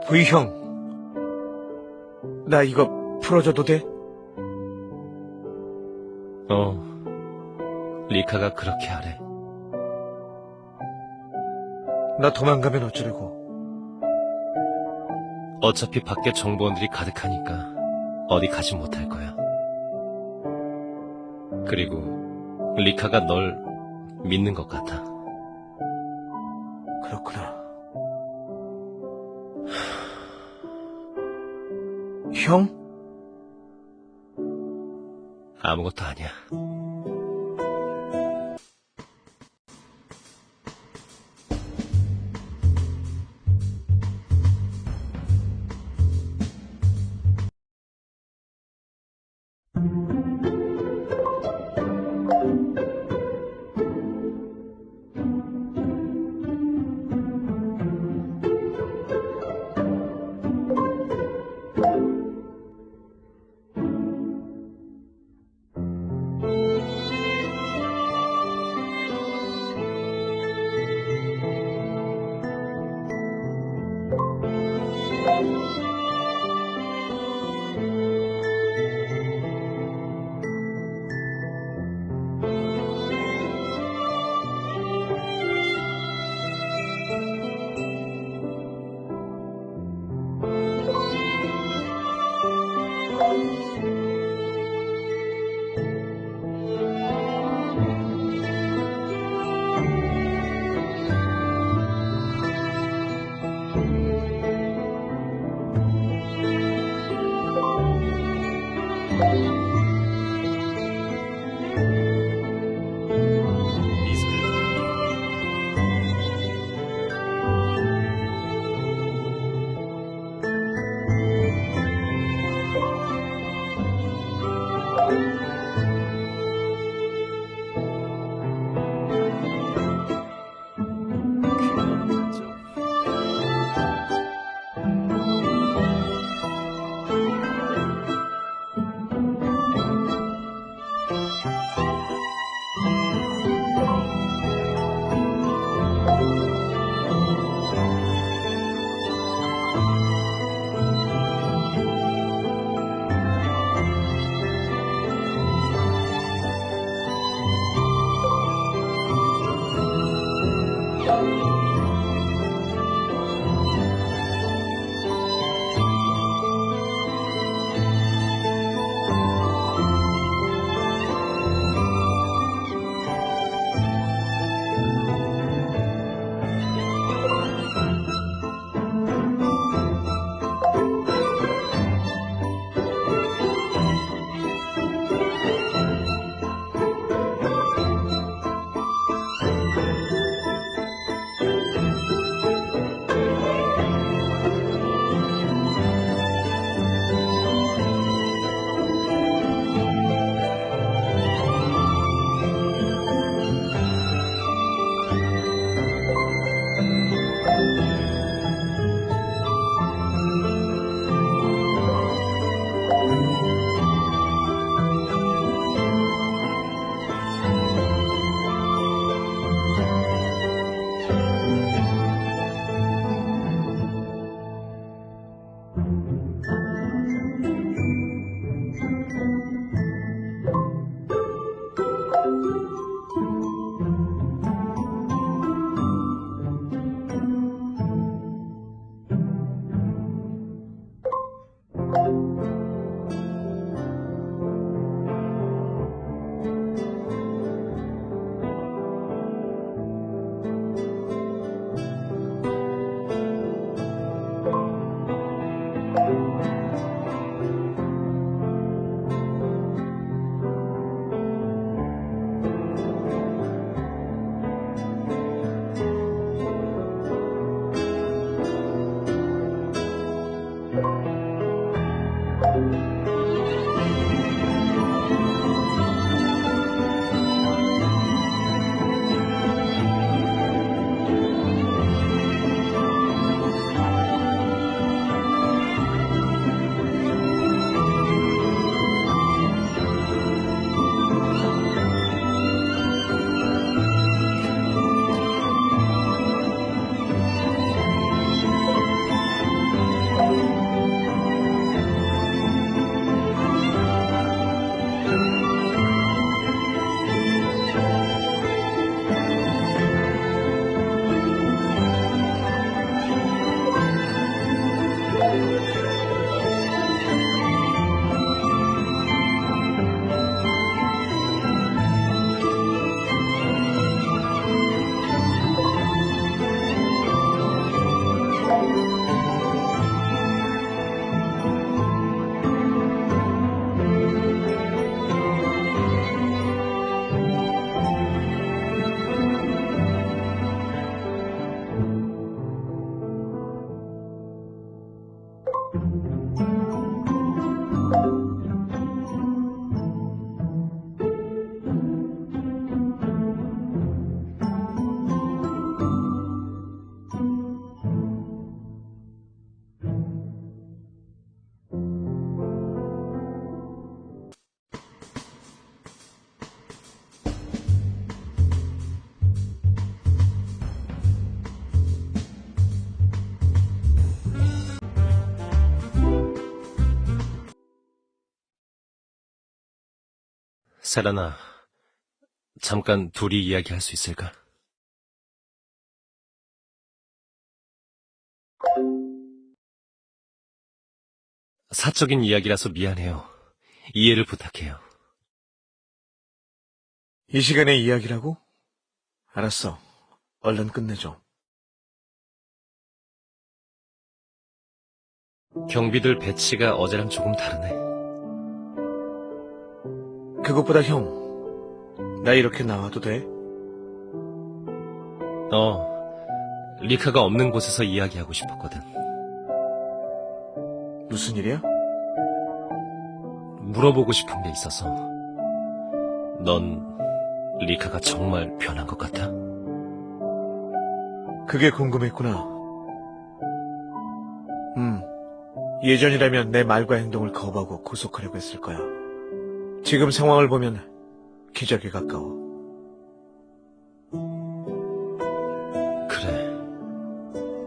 부이 형, 나 이거 풀어줘도 돼? 리카가 그렇게 하래. 나 도망가면 어쩌려고? 어차피 밖에 정보원들이 가득하니까 어디 가지 못할 거야. 그리고 리카가 널 믿는 것 같아. 그렇구나. 형? 아무것도 아니야. 세라나, 잠깐 둘이 이야기할 수 있을까? 사적인 이야기라서 미안해요. 이해를 부탁해요. 이 시간에 이야기라고? 알았어. 얼른 끝내줘. 경비들 배치가 어제랑 조금 다르네. 그것보다 형, 나 이렇게 나와도 돼? 리카가 없는 곳에서 이야기하고 싶었거든. 무슨 일이야? 물어보고 싶은 게 있어서. 넌 리카가 정말 변한 것 같아? 그게 궁금했구나. 예전이라면 내 말과 행동을 거부하고 구속하려고 했을 거야. 지금 상황을 보면 기적에 가까워. 그래.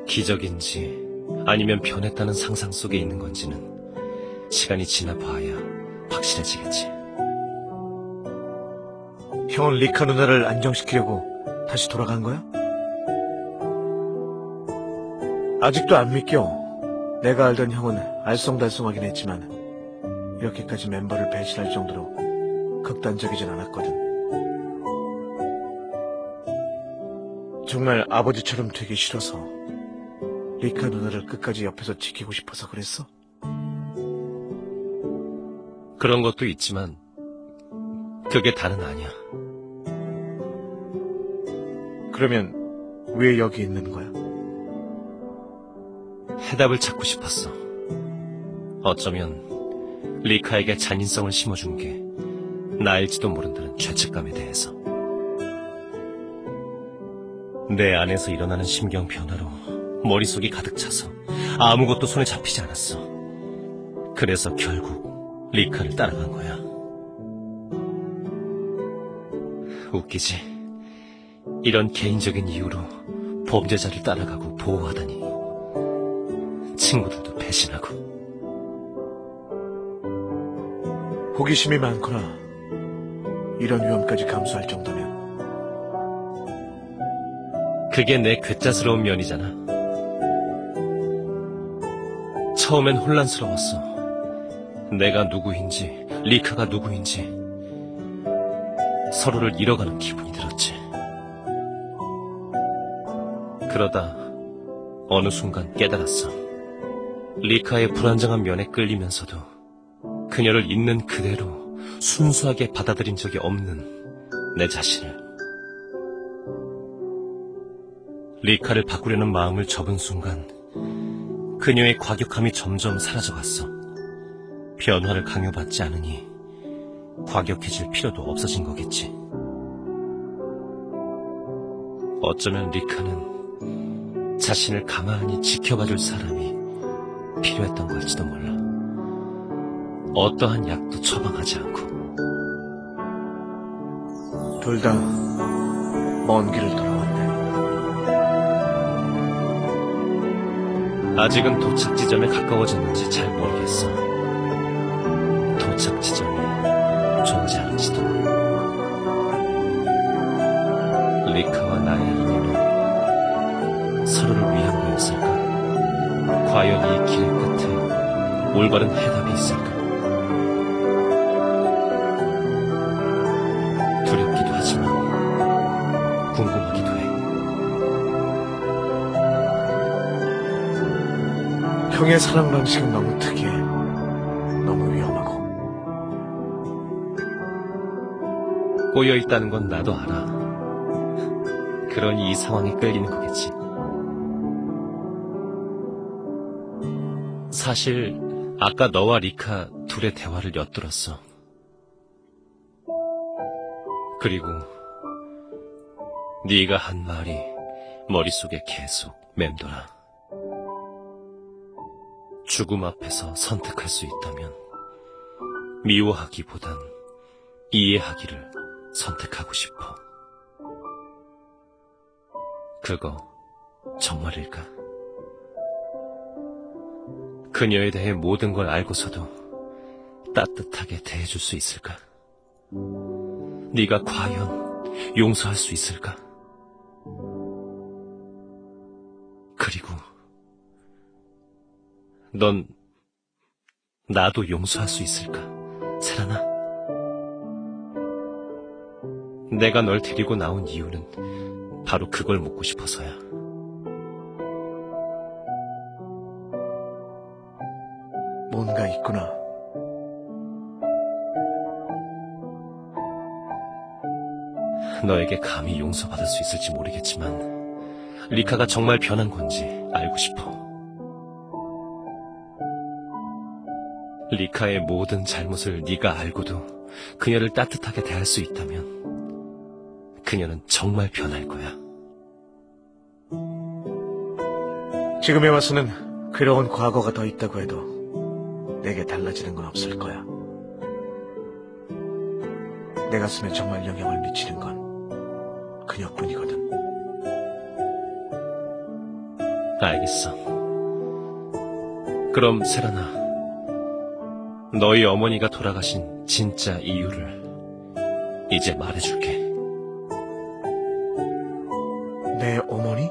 기적인지 아니면 변했다는 상상 속에 있는 건지는 시간이 지나 봐야 확실해지겠지. 형은 리카 누나를 안정시키려고 다시 돌아간 거야? 아직도 안 믿겨. 내가 알던 형은 알쏭달쏭하긴 했지만 이렇게까지 멤버를 배신할 정도로 극단적이진 않았거든. 정말 아버지처럼 되기 싫어서 리카 누나를 끝까지 옆에서 지키고 싶어서 그랬어? 그런 것도 있지만 그게 다는 아니야. 그러면 왜 여기 있는 거야? 해답을 찾고 싶었어. 어쩌면 리카에게 잔인성을 심어준 게 나일지도 모른다는 죄책감에 대해서. 내 안에서 일어나는 심경 변화로 머릿속이 가득 차서 아무것도 손에 잡히지 않았어. 그래서 결국 리카를 따라간 거야. 웃기지? 이런 개인적인 이유로 범죄자를 따라가고 보호하다니. 친구들도 배신하고. 호기심이 많구나. 이런 위험까지 감수할 정도면. 그게 내 괴짜스러운 면이잖아. 처음엔 혼란스러웠어. 내가 누구인지, 리카가 누구인지 서로를 잃어가는 기분이 들었지. 그러다 어느 순간 깨달았어. 리카의 불안정한 면에 끌리면서도 그녀를 있는 그대로 순수하게 받아들인 적이 없는 내 자신을. 리카를 바꾸려는 마음을 접은 순간 그녀의 과격함이 점점 사라져갔어. 변화를 강요받지 않으니 과격해질 필요도 없어진 거겠지. 어쩌면 리카는 자신을 가만히 지켜봐줄 사람이 필요했던 걸지도 몰라. 어떠한 약도 처방하지 않고. 둘 다 먼 길을 돌아왔네. 아직은 도착 지점에 가까워졌는지 잘 모르겠어. 도착 지점이 존재하는지도. 리카와 나의 인연은 서로를 위한 거였을까? 과연 이 길 끝에 올바른 해답이 있을까? 두렵기도 하지만 궁금하기도 해. 형의 사랑 방식은 너무 특이해. 너무 위험하고. 꼬여있다는 건 나도 알아. 그러니 이 상황에 끌리는 거겠지. 사실 아까 너와 리카 둘의 대화를 엿들었어. 그리고 네가 한 말이 머릿속에 계속 맴돌아. 죽음 앞에서 선택할 수 있다면 미워하기보단 이해하기를 선택하고 싶어. 그거 정말일까? 그녀에 대해 모든 걸 알고서도 따뜻하게 대해줄 수 있을까? 네가 과연 용서할 수 있을까? 그리고 넌 나도 용서할 수 있을까? 세라나? 내가 널 데리고 나온 이유는 바로 그걸 묻고 싶어서야. 뭔가 있구나. 너에게 감히 용서받을 수 있을지 모르겠지만 리카가 정말 변한 건지 알고 싶어. 리카의 모든 잘못을 네가 알고도 그녀를 따뜻하게 대할 수 있다면 그녀는 정말 변할 거야. 지금에 와서는 괴로운 과거가 더 있다고 해도 내게 달라지는 건 없을 거야. 내 가슴에 정말 영향을 미치는 건 그녀뿐이거든. 알겠어. 그럼 세라나, 너희 어머니가 돌아가신 진짜 이유를 이제 말해줄게. 내 어머니?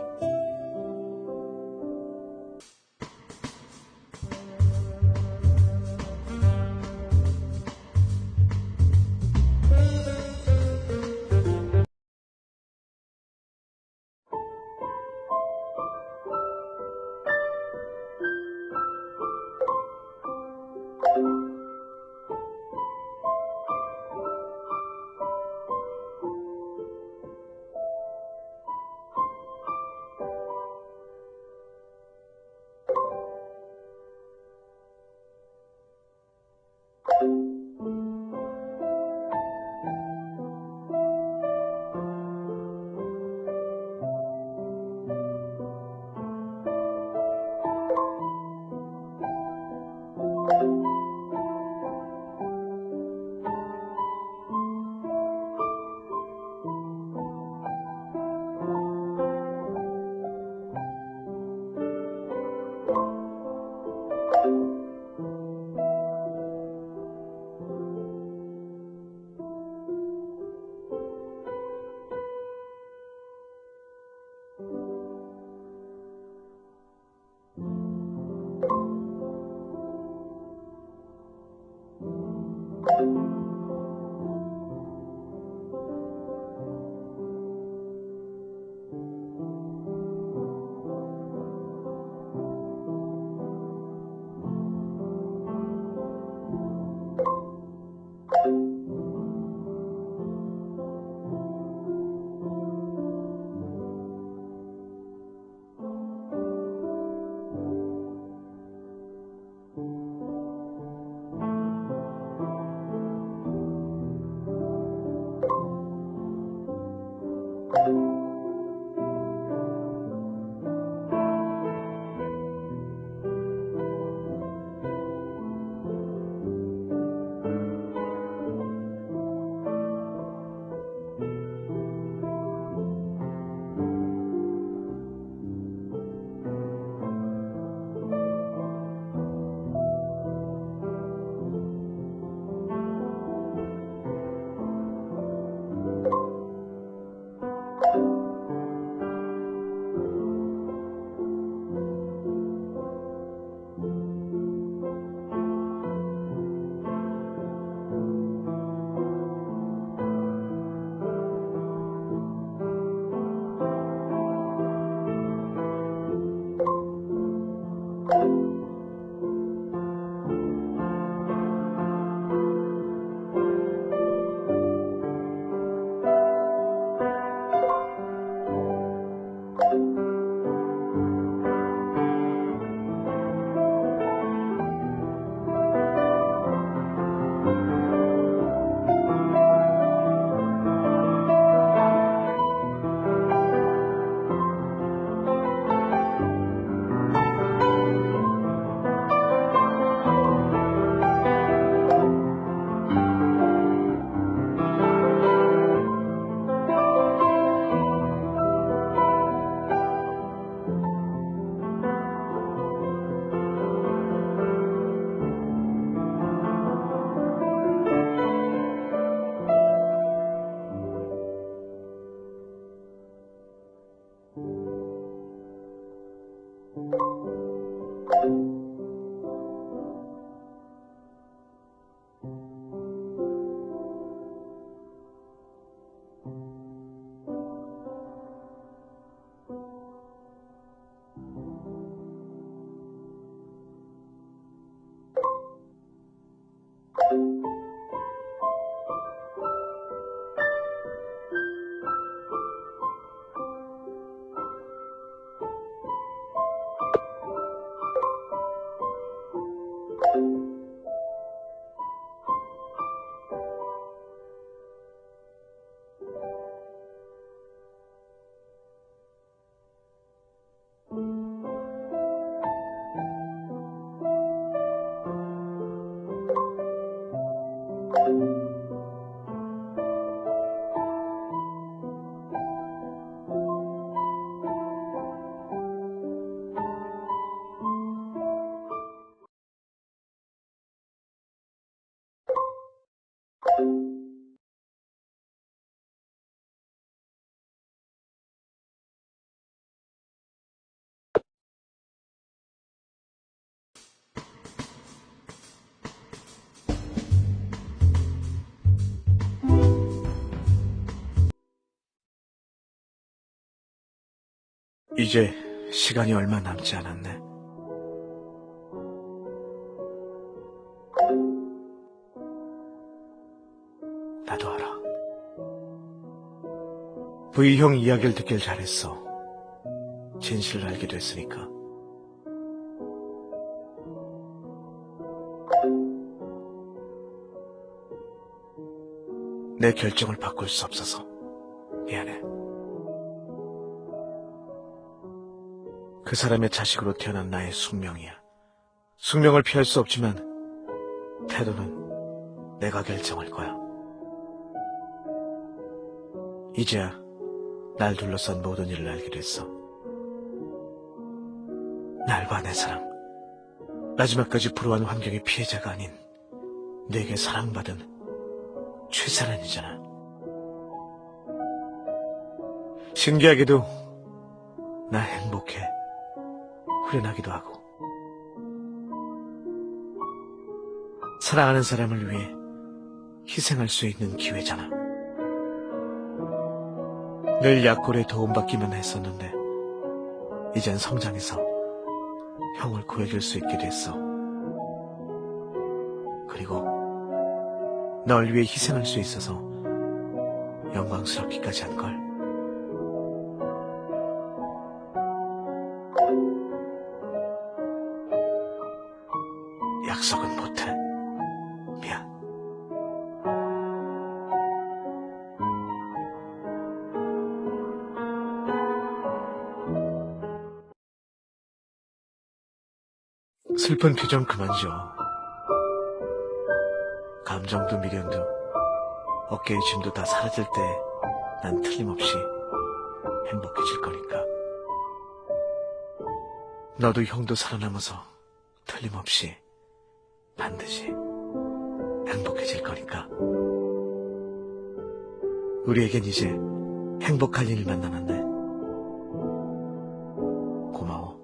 이제 시간이 얼마 남지 않았네. 나도 알아. V형 이야기를 듣길 잘했어. 진실을 알게 됐으니까. 내 결정을 바꿀 수 없어서 미안해. 그 사람의 자식으로 태어난 나의 숙명이야. 숙명을 피할 수 없지만 태도는 내가 결정할 거야. 이제야 날 둘러싼 모든 일을 알게 됐어. 날과 내 사랑, 마지막까지 불우한 환경의 피해자가 아닌 내게 사랑받은 최사란이잖아. 신기하게도 나 행복해. 후련하기도 하고. 사랑하는 사람을 위해 희생할 수 있는 기회잖아. 늘 약골에 도움받기만 했었는데 이젠 성장해서 형을 구해줄 수 있게 됐어. 그리고 널 위해 희생할 수 있어서 영광스럽기까지 한걸. 약속은 못해. 미안. 슬픈 표정 그만 줘. 감정도 미련도 어깨의 짐도 다 사라질 때 난 틀림없이 행복해질 거니까. 너도 형도 살아남아서 틀림없이 반드시 행복해질 거니까. 우리에겐 이제 행복할 일만 남았네. 고마워.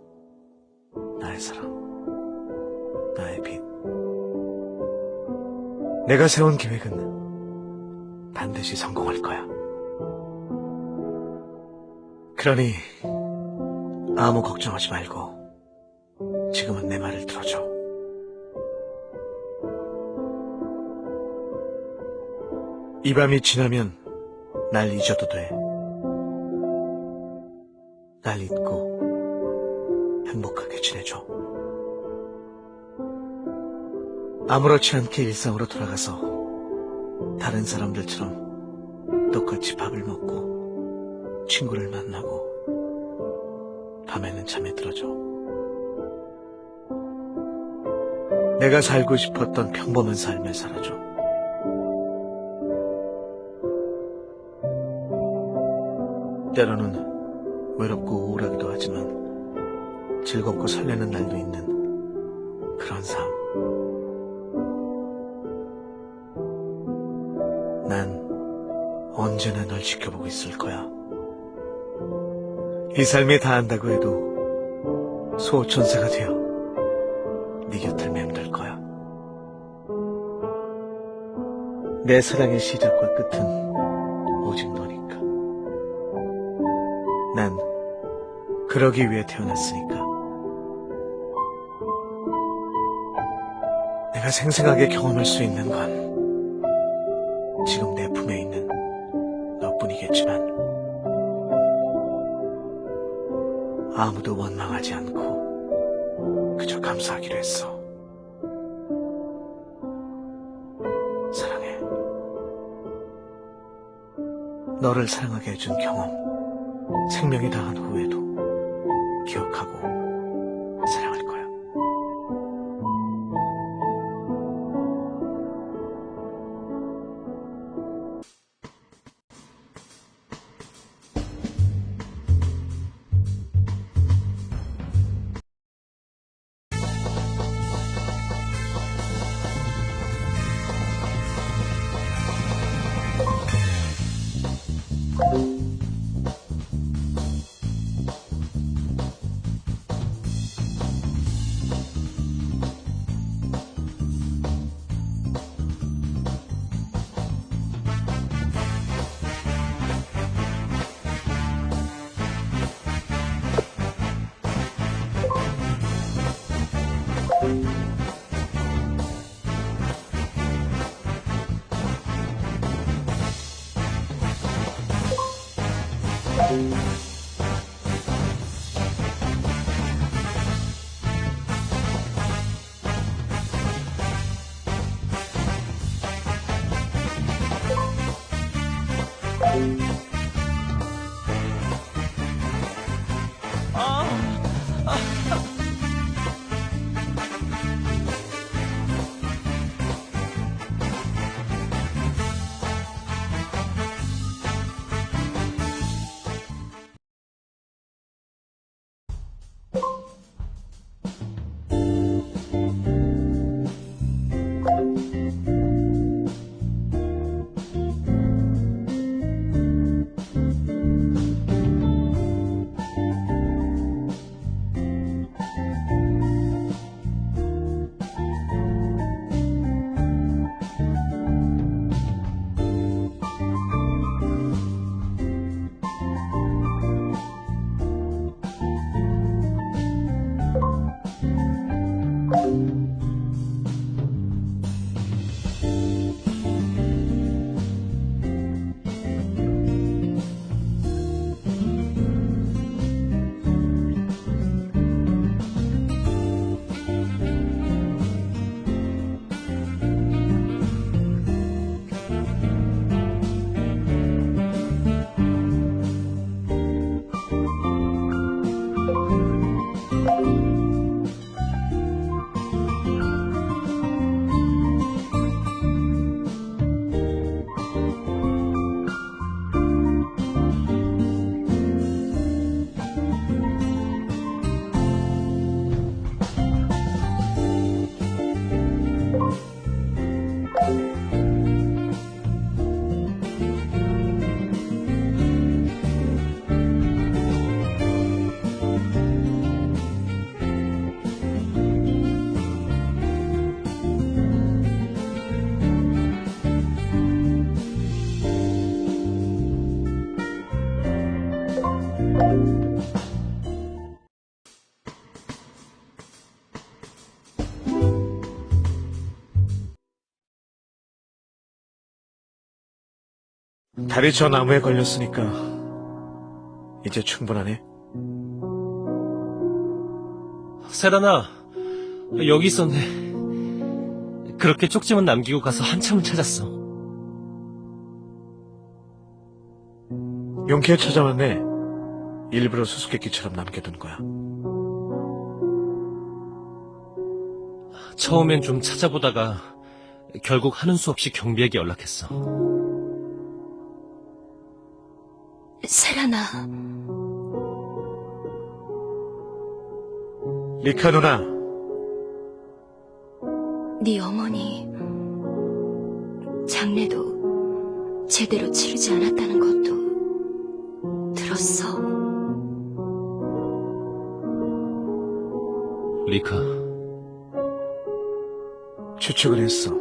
나의 사랑, 나의 빛. 내가 세운 계획은 반드시 성공할 거야. 그러니 아무 걱정하지 말고 지금은 내 말을 들어줘. 이 밤이 지나면 날 잊어도 돼. 날 잊고 행복하게 지내줘. 아무렇지 않게 일상으로 돌아가서 다른 사람들처럼 똑같이 밥을 먹고 친구를 만나고 밤에는 잠에 들어줘. 내가 살고 싶었던 평범한 삶을 살아줘. 때로는 외롭고 우울하기도 하지만 즐겁고 설레는 날도 있는 그런 삶. 난 언제나 널 지켜보고 있을 거야. 이 삶에 다 한다고 해도 수호천사가 되어 네 곁을 맴돌 거야. 내 사랑의 시작과 끝은 오직 너니까. 난 그러기 위해 태어났으니까. 내가 생생하게 경험할 수 있는 건 지금 내 품에 있는 너뿐이겠지만 아무도 원망하지 않고 그저 감사하기로 했어. 사랑해. 너를 사랑하게 해준 경험, 생명이 다한 후에도 기억하고 사랑할 거야. 다리 저 나무에 걸렸으니까 이제 충분하네. 세라나, 여기 있었네. 그렇게 쪽지만 남기고 가서 한참을 찾았어. 용케 찾아왔네. 일부러 수수께끼처럼 남겨둔 거야. 처음엔 좀 찾아보다가 결국 하는 수 없이 경비에게 연락했어. 세라나, 리카 누나, 네 어머니 장례도 제대로 치르지 않았다는 것도 들었어. 리카, 추측을 했어.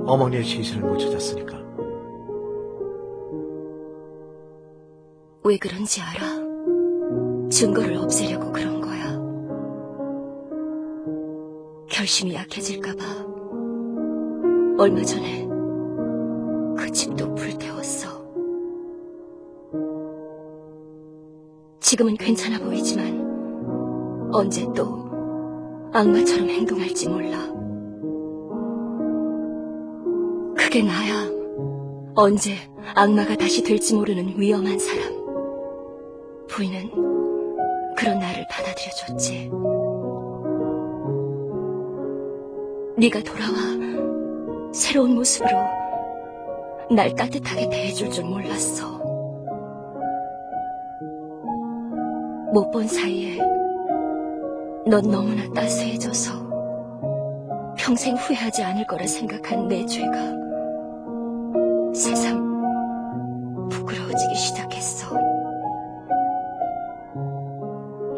어머니의 시신을 못 찾았으니까. 왜 그런지 알아? 증거를 없애려고 그런 거야. 결심이 약해질까봐 얼마 전에 그 집도 불태웠어. 지금은 괜찮아 보이지만 언제 또 악마처럼 행동할지 몰라. 그게 나야. 언제 악마가 다시 될지 모르는 위험한 사람. 부인은 그런 나를 받아들여줬지. 네가 돌아와 새로운 모습으로 날 따뜻하게 대해줄 줄 몰랐어. 못 본 사이에 넌 너무나 따스해져서 평생 후회하지 않을 거라 생각한 내 죄가 새삼 부끄러워지기 시작했어.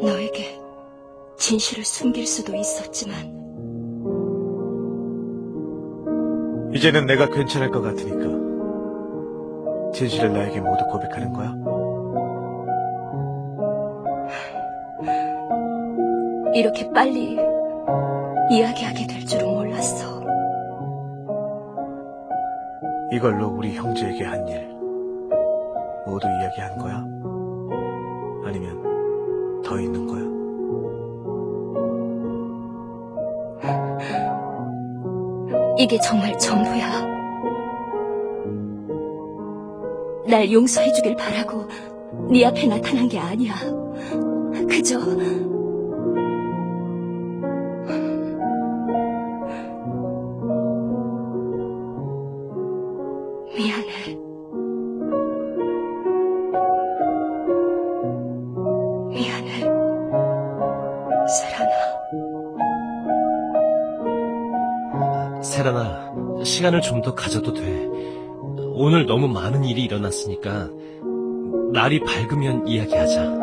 너에게 진실을 숨길 수도 있었지만 이제는 내가 괜찮을 것 같으니까 진실을 나에게 모두 고백하는 거야? 이렇게 빨리 이야기하게 될 줄은 몰랐어. 이걸로 우리 형제에게 한 일 모두 이야기한 거야? 아니면 더 있는 거야? 이게 정말 전부야. 날 용서해주길 바라고 네 앞에 나타난 게 아니야. 그저 미안해. 미안해. 세란아. 세란아, 시간을 좀 더 가져도 돼. 오늘 너무 많은 일이 일어났으니까 날이 밝으면 이야기하자.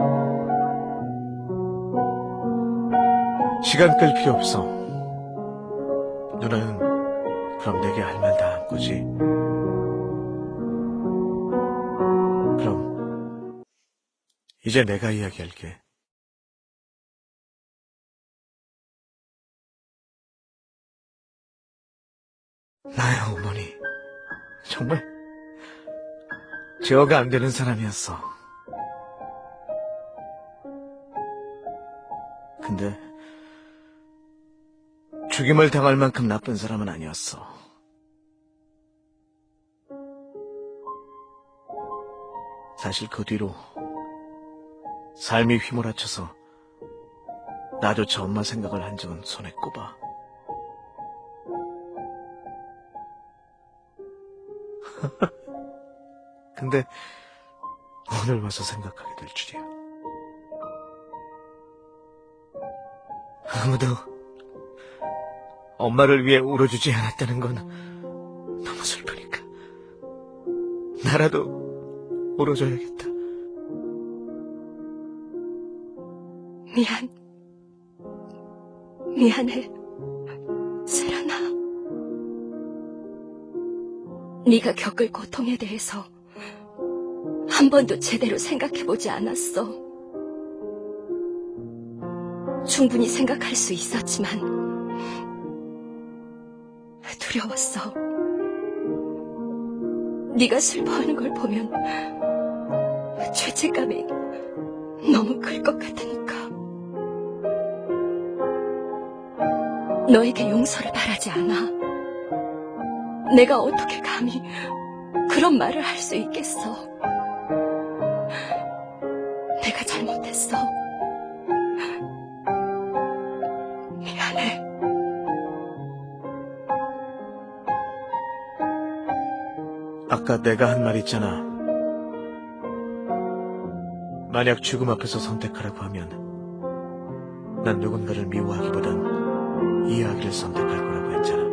시간 끌 필요 없어. 누나는 그럼 내게 할 말 다 한 거지? 그럼 이제 내가 이야기할게. 나의 어머니 정말 제어가 안 되는 사람이었어. 근데 죽임을 당할 만큼 나쁜 사람은 아니었어. 사실 그 뒤로 삶이 휘몰아쳐서 나조차 엄마 생각을 한 적은 손에 꼽아. 근데 오늘 와서 생각하게 될 줄이야. 아무도 엄마를 위해 울어주지 않았다는 건 너무 슬프니까 나라도 울어줘야겠다. 미안해. 세란아. 네가 겪을 고통에 대해서 한 번도 제대로 생각해보지 않았어. 충분히 생각할 수 있었지만 두려웠어. 네가 슬퍼하는 걸 보면 죄책감이 너무 클 것 같으니까. 너에게 용서를 바라지 않아. 내가 어떻게 감히 그런 말을 할 수 있겠어. 내가 잘못했어. 미안해. 아까 내가 한 말 있잖아. 만약 죽음 앞에서 선택하라고 하면 난 누군가를 미워하기보단 이해하기를 선택할 거라고 했잖아.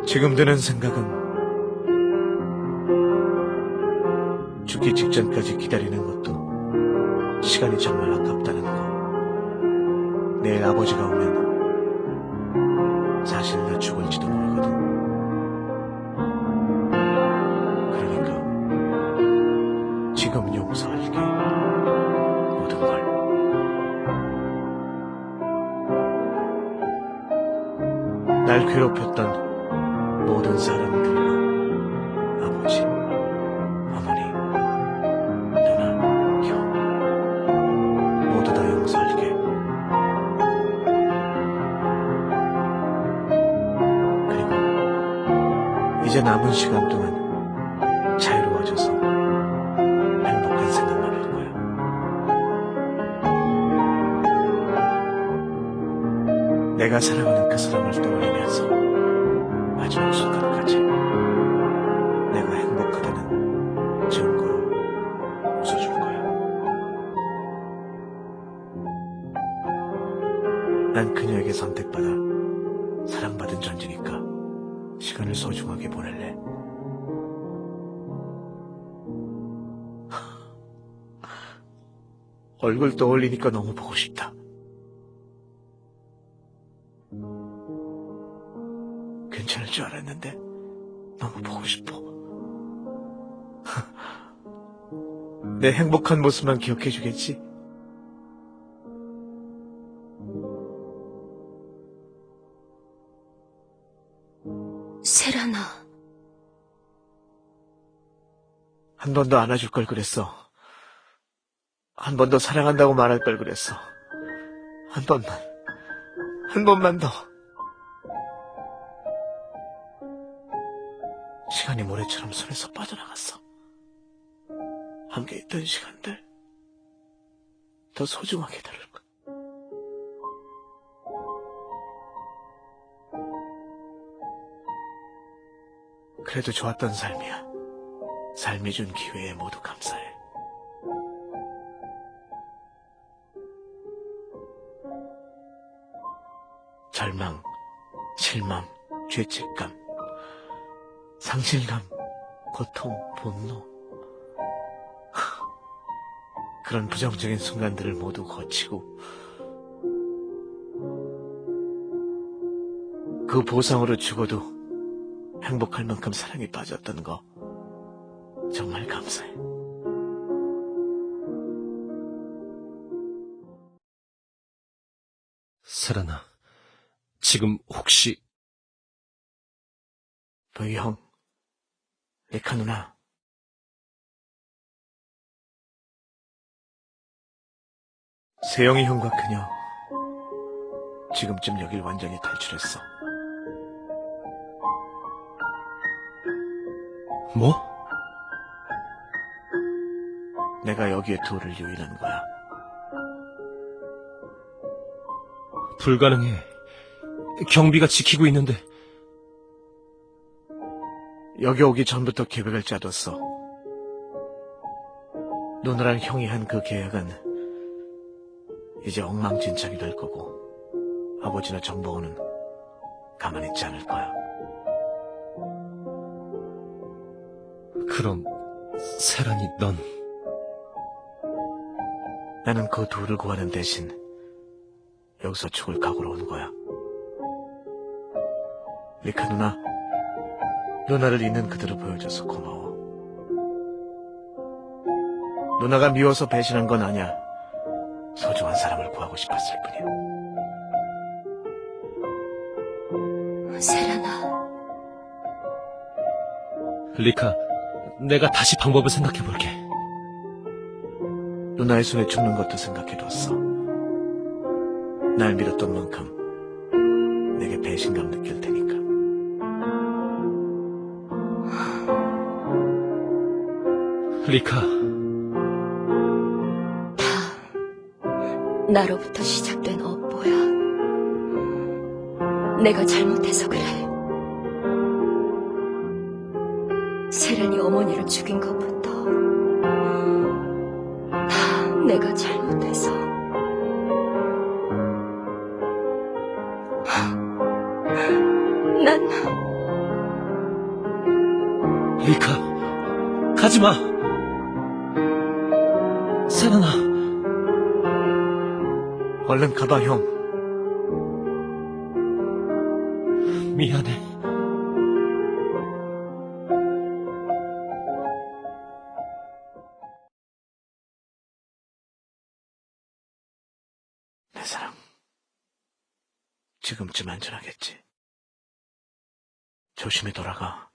지금 드는 생각은 죽기 직전까지 기다리는 것도 시간이 정말 아깝다는 거. 내일 아버지가 오면 사실 나 죽을지도 모르거든. 그러니까 지금 용서할게. 모든 걸. 날 괴롭혔던 모든 사람들과 아버지, 어머니, 누나, 형 모두 다 용서할게. 그리고 이제 남은 시간 동안 자유로워져서 행복한 생각만 할 거야. 내가 사랑하는 그 사람을 떠올리면서 마지막 순간까지 내가 행복하다는 증거로 웃어줄 거야. 난 그녀에게 선택받아 사랑받은 존재니까 시간을 소중하게 보낼래. 얼굴 떠올리니까 너무 보고 싶다. 괜찮을 줄 알았는데 너무 보고 싶어. 내 행복한 모습만 기억해 주겠지? 세라나, 한 번 더 안아줄 걸 그랬어. 한 번 더 사랑한다고 말할 걸 그랬어. 한 번만 더. 시간이 모래처럼 손에서 빠져나갔어. 함께 있던 시간들 더 소중하게 다룰 거야. 그래도 좋았던 삶이야. 삶이 준 기회에 모두 감사해. 절망, 실망, 죄책감, 상실감, 고통, 분노. 그런 부정적인 순간들을 모두 거치고 그 보상으로 죽어도 행복할 만큼 사랑에 빠졌던 거 정말 감사해. 세라나, 지금 혹시 너희 형, 레카 누나, 세영이 형과 그녀 지금쯤 여길 완전히 탈출했어. 뭐? 내가 여기에 둘을 유인한 거야. 불가능해. 경비가 지키고 있는데. 여기 오기 전부터 계획을 짜뒀어. 누나랑 형이 한 그 계획은 이제 엉망진창이 될 거고 아버지나 정보원은 가만히 있지 않을 거야. 그럼 세란이 넌 나는 그 둘을 구하는 대신 여기서 죽을 각오로 온 거야. 리카 누나를 있는 그대로 보여줘서 고마워. 누나가 미워서 배신한 건 아니야. 소중한 사람을 구하고 싶었을 뿐이야. 세라나, 리카, 내가 다시 방법을 생각해 볼게. 누나의 손에 죽는 것도 생각해뒀어. 날 믿었던 만큼 내게 배신감 느낄 테니까. 리카, 나로부터 시작된 업보야. 내가 잘못해서 그래. 세란이 어머니를 죽인 것부터 다 내가 잘못해서. 난 리카, 가지 마. 세란아, 얼른 가봐, 형. 미안해. 내 사랑, 지금쯤 안전하겠지. 조심히 돌아가.